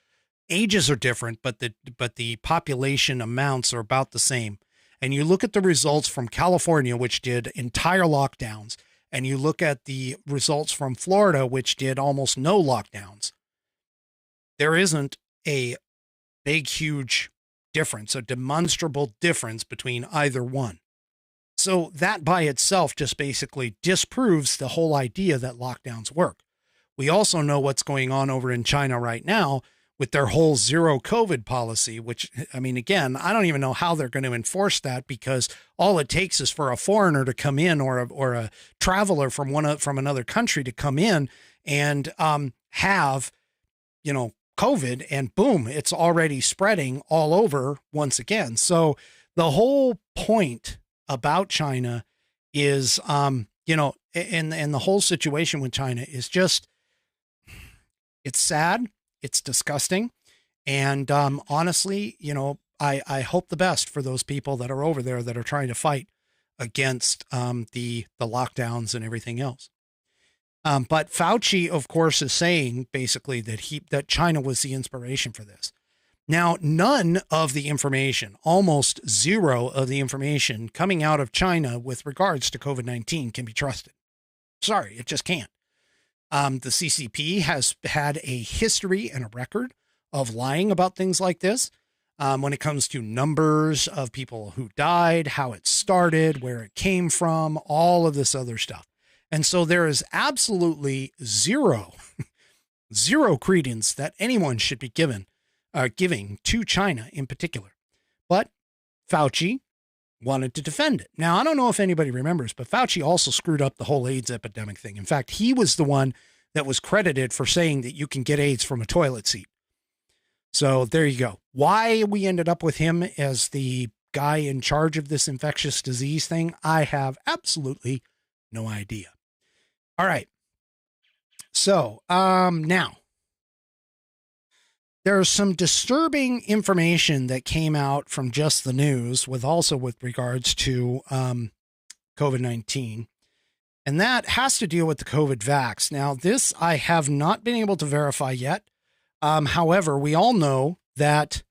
ages are different, but the population amounts are about the same. And you look at the results from California, which did entire lockdowns, and you look at the results from Florida, which did almost no lockdowns. There isn't a big, huge difference, a demonstrable difference between either one. So that by itself just basically disproves the whole idea that lockdowns work. We also know what's going on over in China right now with their whole zero COVID policy, which, I mean, again, I don't even know how they're going to enforce that, because all it takes is for a foreigner to come in, or a traveler from another country to come in and have, COVID, and boom, it's already spreading all over once again. So the whole point about China is and the whole situation with China is just, it's sad. It's disgusting. And honestly, I hope the best for those people that are over there that are trying to fight against the lockdowns and everything else. But Fauci, of course, is saying basically that China was the inspiration for this. Now, none of the information, almost zero of the information coming out of China with regards to COVID-19 can be trusted. Sorry, it just can't. The CCP has had a history and a record of lying about things like this when it comes to numbers of people who died, how it started, where it came from, all of this other stuff. And so there is absolutely zero credence that anyone should be giving to China in particular. But Fauci wanted to defend it. Now, I don't know if anybody remembers, but Fauci also screwed up the whole AIDS epidemic thing. In fact, he was the one that was credited for saying that you can get AIDS from a toilet seat. So there you go. Why we ended up with him as the guy in charge of this infectious disease thing, I have absolutely no idea. All right. So now, there's some disturbing information that came out from just the news with regards to COVID-19. And that has to deal with the COVID vax. Now, this I have not been able to verify yet. However, we all know that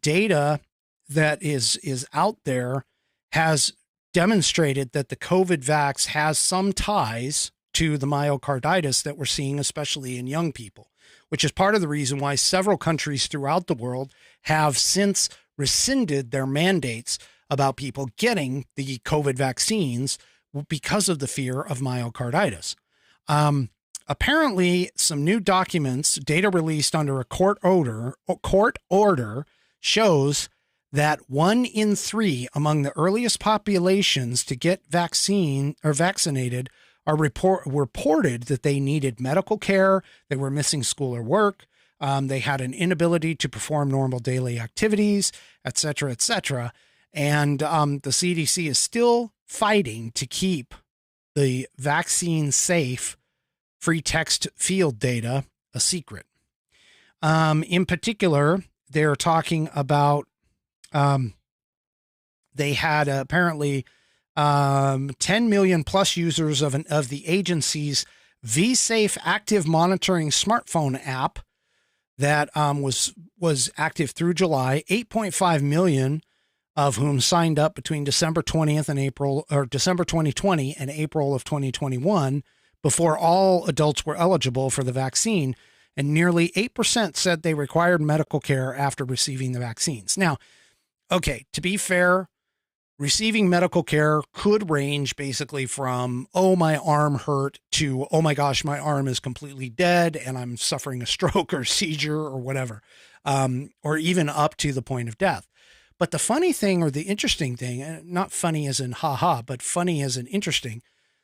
data that is out there has demonstrated that the COVID vax has some ties to the myocarditis that we're seeing, especially in young people, which is part of the reason why several countries throughout the world have since rescinded their mandates about people getting the COVID vaccines because of the fear of myocarditis. Apparently, some new documents, data released under a court order shows that 1 in 3 among the earliest populations to get vaccinated are reported that they needed medical care, they were missing school or work, they had an inability to perform normal daily activities, et cetera, et cetera. And the CDC is still fighting to keep the vaccine safe free text field data a secret. In particular, they're talking about they had apparently 10 million plus users of the agency's vSafe active monitoring smartphone app that was active through July. 8.5 million of whom signed up between December 20th and December 2020 and April of 2021 before all adults were eligible for the vaccine. And nearly 8% said they required medical care after receiving the vaccines. Now, okay, to be fair, receiving medical care could range basically from, oh, my arm hurt to, oh my gosh, my arm is completely dead and I'm suffering a stroke or seizure or whatever, or even up to the point of death. But the funny thing, or the interesting thing, not funny as in haha, but funny as in interesting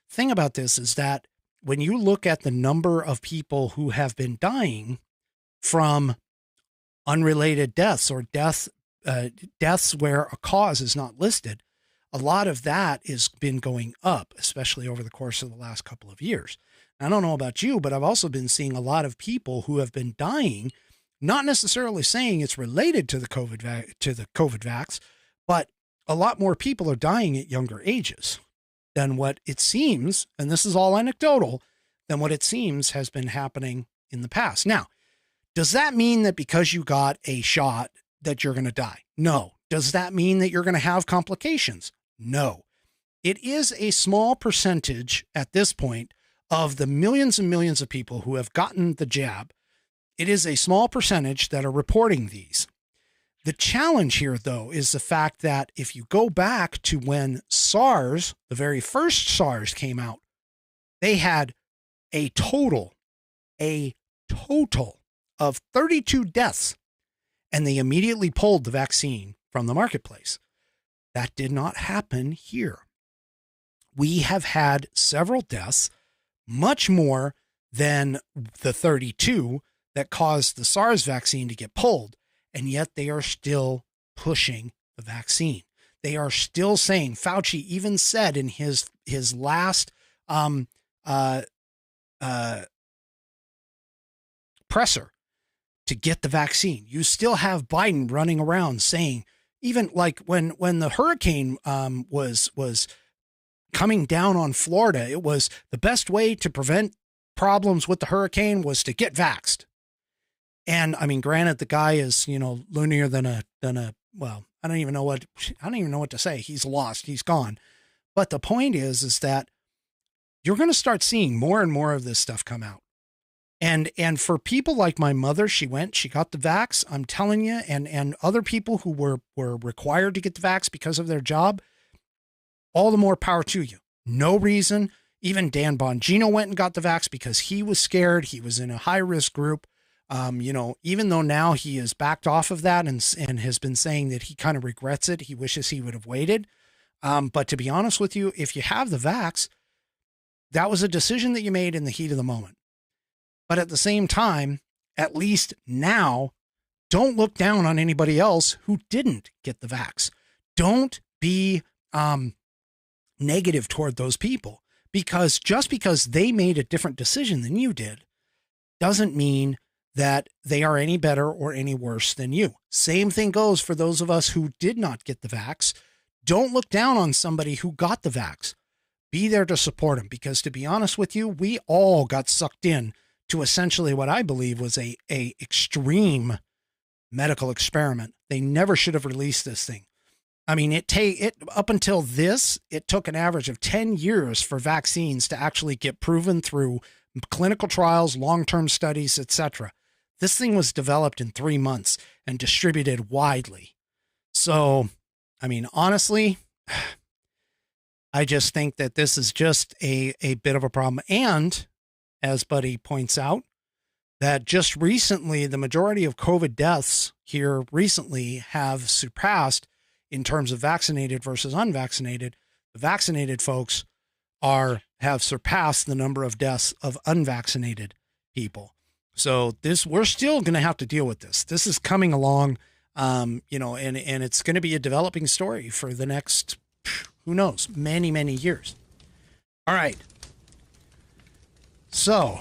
thing about this is that when you look at the number of people who have been dying from unrelated deaths or deaths where a cause is not listed, a lot of that has been going up, especially over the course of the last couple of years. I don't know about you, but I've also been seeing a lot of people who have been dying, not necessarily saying it's related to the COVID vax, but a lot more people are dying at younger ages than what it seems, and this is all anecdotal, than what it seems has been happening in the past. Now, does that mean that because you got a shot that you're going to die? No. Does that mean that you're going to have complications? No. It is a small percentage at this point of the millions and millions of people who have gotten the jab. It is a small percentage that are reporting these. The challenge here, though, is the fact that if you go back to when SARS, the very first SARS came out, they had a total of 32 deaths, and they immediately pulled the vaccine from the marketplace. That did not happen here. We have had several deaths, much more than the 32 that caused the SARS vaccine to get pulled. And yet they are still pushing the vaccine. They are still saying, Fauci even said in his his last presser to get the vaccine. You still have Biden running around saying, even like when the hurricane was coming down on Florida, it was the best way to prevent problems with the hurricane was to get vaxxed. And I mean, granted, the guy is, loonier than a, well, I don't even know what to say. He's lost. He's gone. But the point is that you're going to start seeing more and more of this stuff come out. And for people like my mother, she got the vax. I'm telling you, and other people who were required to get the vax because of their job, all the more power to you. No reason. Even Dan Bongino went and got the vax because he was scared. He was in a high risk group. Even though now he has backed off of that and has been saying that he kind of regrets it. He wishes he would have waited. But to be honest with you, if you have the vax, that was a decision that you made in the heat of the moment. But at the same time, at least now, don't look down on anybody else who didn't get the vax. Don't be negative toward those people, because just because they made a different decision than you did doesn't mean that they are any better or any worse than you. Same thing goes for those of us who did not get the vax. Don't look down on somebody who got the vax. Be there to support them, because to be honest with you, we all got sucked in to essentially what I believe was a extreme medical experiment. They never should have released this thing. I mean, it up until this, it took an average of 10 years for vaccines to actually get proven through clinical trials, long-term studies, etc. This thing was developed in 3 months and distributed widely. So, I mean, honestly, I just think that this is just a bit of a problem. And as Buddy points out, that just recently, the majority of COVID deaths here recently have surpassed, in terms of vaccinated versus unvaccinated, the vaccinated folks have surpassed the number of deaths of unvaccinated people. So we're still going to have to deal with this. This is coming along, and it's going to be a developing story for the next, who knows, many, many years. All right. So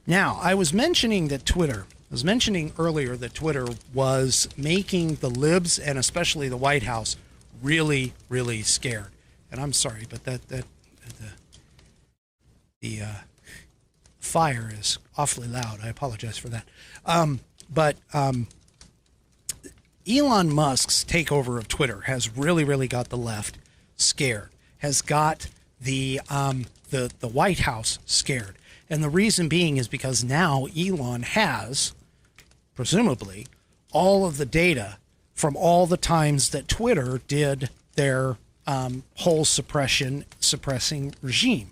now I was mentioning earlier that Twitter was making the libs and especially the White House really, really scared. And I'm sorry, but the fire is awfully loud. I apologize for that. But Elon Musk's takeover of Twitter has really, really got the left scared, has got the White House scared. And the reason being is because now Elon has, presumably, all of the data from all the times that Twitter did their whole suppressing regime.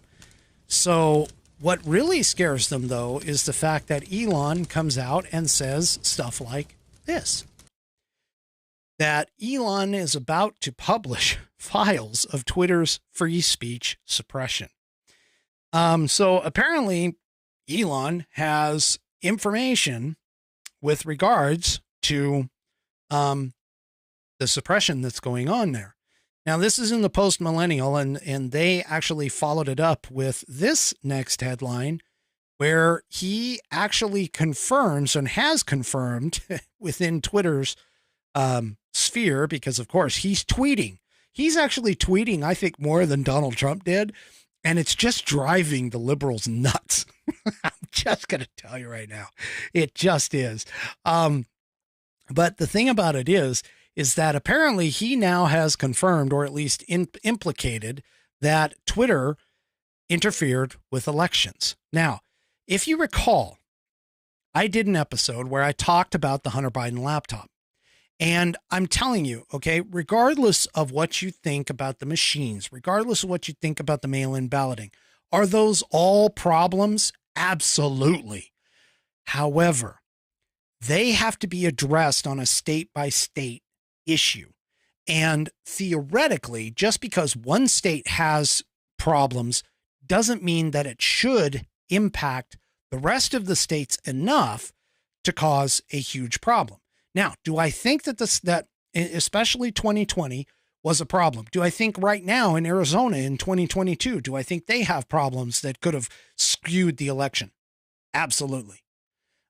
So what really scares them, though, is the fact that Elon comes out and says stuff like this. That Elon is about to publish files of Twitter's free speech suppression. So apparently Elon has information with regards to the suppression that's going on there. Now, this is in the Post-Millennial, and they actually followed it up with this next headline, where he actually confirms and has confirmed within Twitter's sphere, because, of course, he's tweeting. He's actually tweeting, I think, more than Donald Trump did. And it's just driving the liberals nuts. I'm just going to tell you right now. It just is. But the thing about it is that apparently he now has confirmed, or at least implicated, that Twitter interfered with elections. Now, if you recall, I did an episode where I talked about the Hunter Biden laptop. And I'm telling you, okay, regardless of what you think about the machines, regardless of what you think about the mail-in balloting, are those all problems? Absolutely. However, they have to be addressed on a state-by-state issue. And theoretically, just because one state has problems doesn't mean that it should impact the rest of the states enough to cause a huge problem. Now, do I think that that especially 2020, was a problem. Do I think right now in Arizona in 2022, do I think they have problems that could have skewed the election? Absolutely.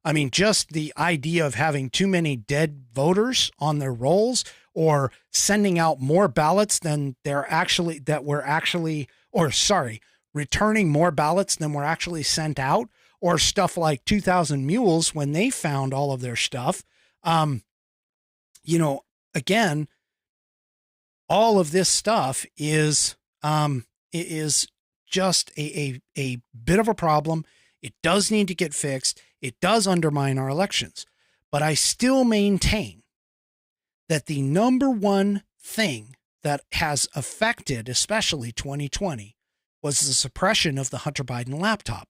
I mean, just the idea of having too many dead voters on their rolls, or sending out more ballots than returning more ballots than were actually sent out, or stuff like 2,000 Mules when they found all of their stuff. Again, all of this stuff is just a bit of a problem. It does need to get fixed. It does undermine our elections, but I still maintain that the number one thing that has affected, especially 2020, was the suppression of the Hunter Biden laptop.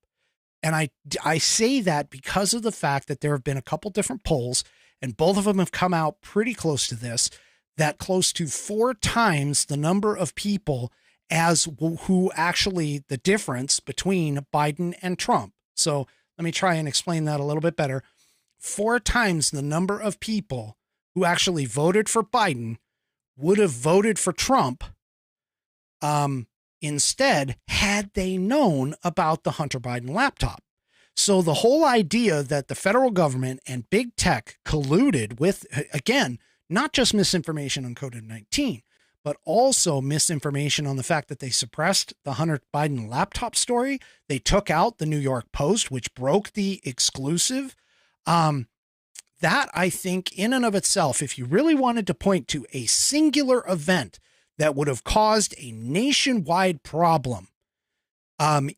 And I say that because of the fact that there have been a couple different polls, and both of them have come out pretty close to this, that close to 4 times the number of people as who actually the difference between Biden and Trump. So let me try and explain that a little bit better. 4 times the number of people who actually voted for Biden would have voted for Trump instead, had they known about the Hunter Biden laptop. So the whole idea that the federal government and big tech colluded with, again, not just misinformation on COVID-19, but also misinformation on the fact that they suppressed the Hunter Biden laptop story. They took out the New York Post, which broke the exclusive. That, I think, in and of itself, if you really wanted to point to a singular event that would have caused a nationwide problem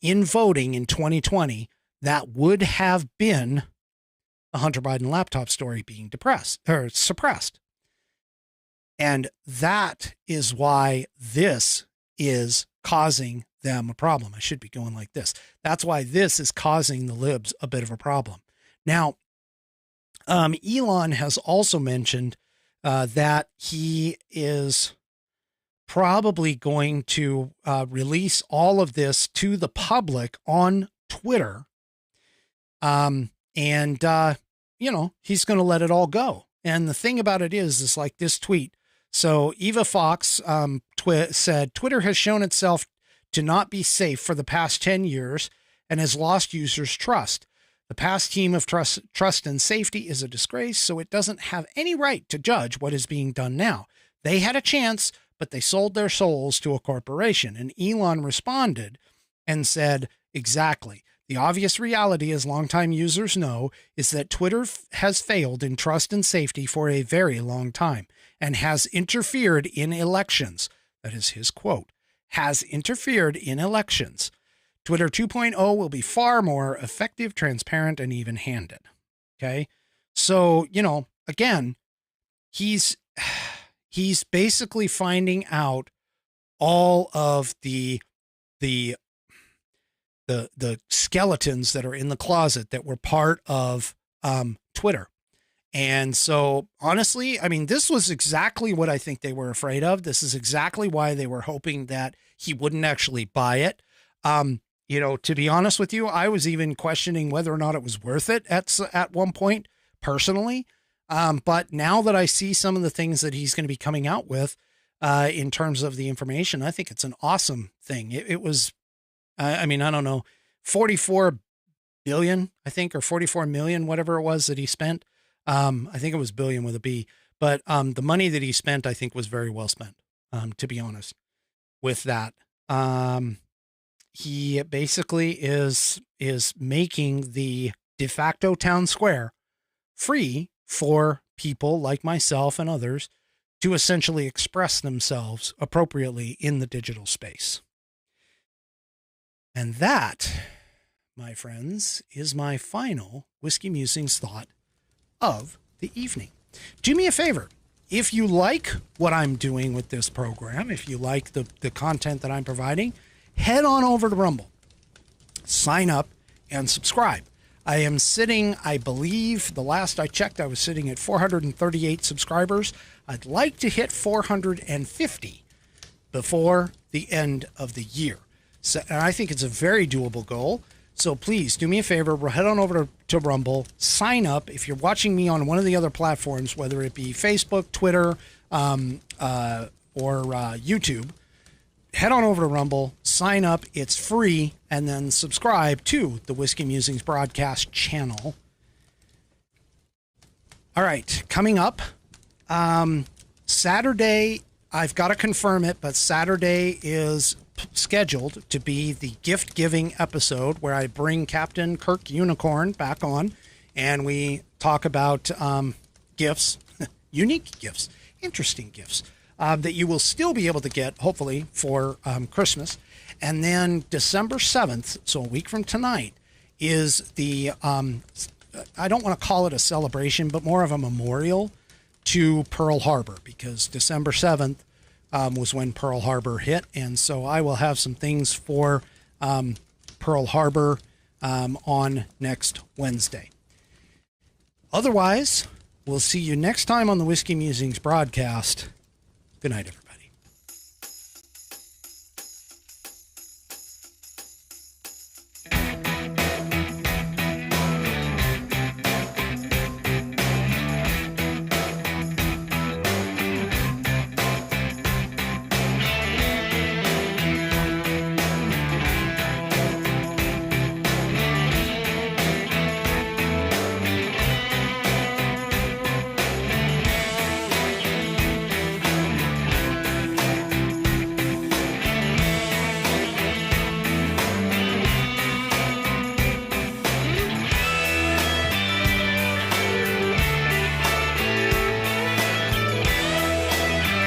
in voting in 2020, that would have been the Hunter Biden laptop story being suppressed. And that is why this is causing them a problem. I should be going like this. That's why this is causing the libs a bit of a problem. Now, Elon has also mentioned that he is probably going to release all of this to the public on Twitter. He's going to let it all go. And the thing about it is like this tweet. So Eva Fox said, Twitter has shown itself to not be safe for the past 10 years and has lost users' trust. The past team of trust and safety is a disgrace, so it doesn't have any right to judge what is being done now. They had a chance, but they sold their souls to a corporation. And Elon responded and said, exactly. The obvious reality, as longtime users know, is that Twitter has failed in trust and safety for a very long time and has interfered in elections. That is his quote. Has interfered in elections. Twitter 2.0 will be far more effective, transparent, and even-handed. Okay? So, again, he's basically finding out all of the skeletons that are in the closet that were part of Twitter. And so, honestly, I mean, this was exactly what I think they were afraid of. This is exactly why they were hoping that he wouldn't actually buy it. To be honest with you, I was even questioning whether or not it was worth it at one point, personally. But now that I see some of the things that he's going to be coming out with in terms of the information, I think it's an awesome thing. It was, I don't know, 44 billion, I think, or 44 million, whatever it was that he spent. I think it was billion with a B, but the money that he spent, I think, was very well spent, to be honest with that. He basically is making the de facto town square free for people like myself and others to essentially express themselves appropriately in the digital space. And that, my friends, is my final Whiskey Musings thought of the evening. Do me a favor. If you like what I'm doing with this program, if you like the content that I'm providing, head on over to Rumble, sign up, and subscribe. I am sitting, I believe, the last I checked, I was sitting at 438 subscribers. I'd like to hit 450 before the end of the year. So, and I think it's a very doable goal. So please do me a favor, head on over to Rumble, sign up. If you're watching me on one of the other platforms, whether it be Facebook, Twitter, or YouTube, head on over to Rumble, sign up. It's free, and then subscribe to the Whiskey Musings Broadcast channel. All right, coming up, Saturday, I've got to confirm it, but Saturday is scheduled to be the gift-giving episode where I bring Captain Kirk Unicorn back on, and we talk about gifts, unique gifts, interesting gifts that you will still be able to get, hopefully, for Christmas. And then December 7th, so a week from tonight, is the, I don't want to call it a celebration, but more of a memorial to Pearl Harbor, because December 7th was when Pearl Harbor hit. And so I will have some things for Pearl Harbor on next Wednesday. Otherwise, we'll see you next time on the Whiskey Musings broadcast. Good night, everyone.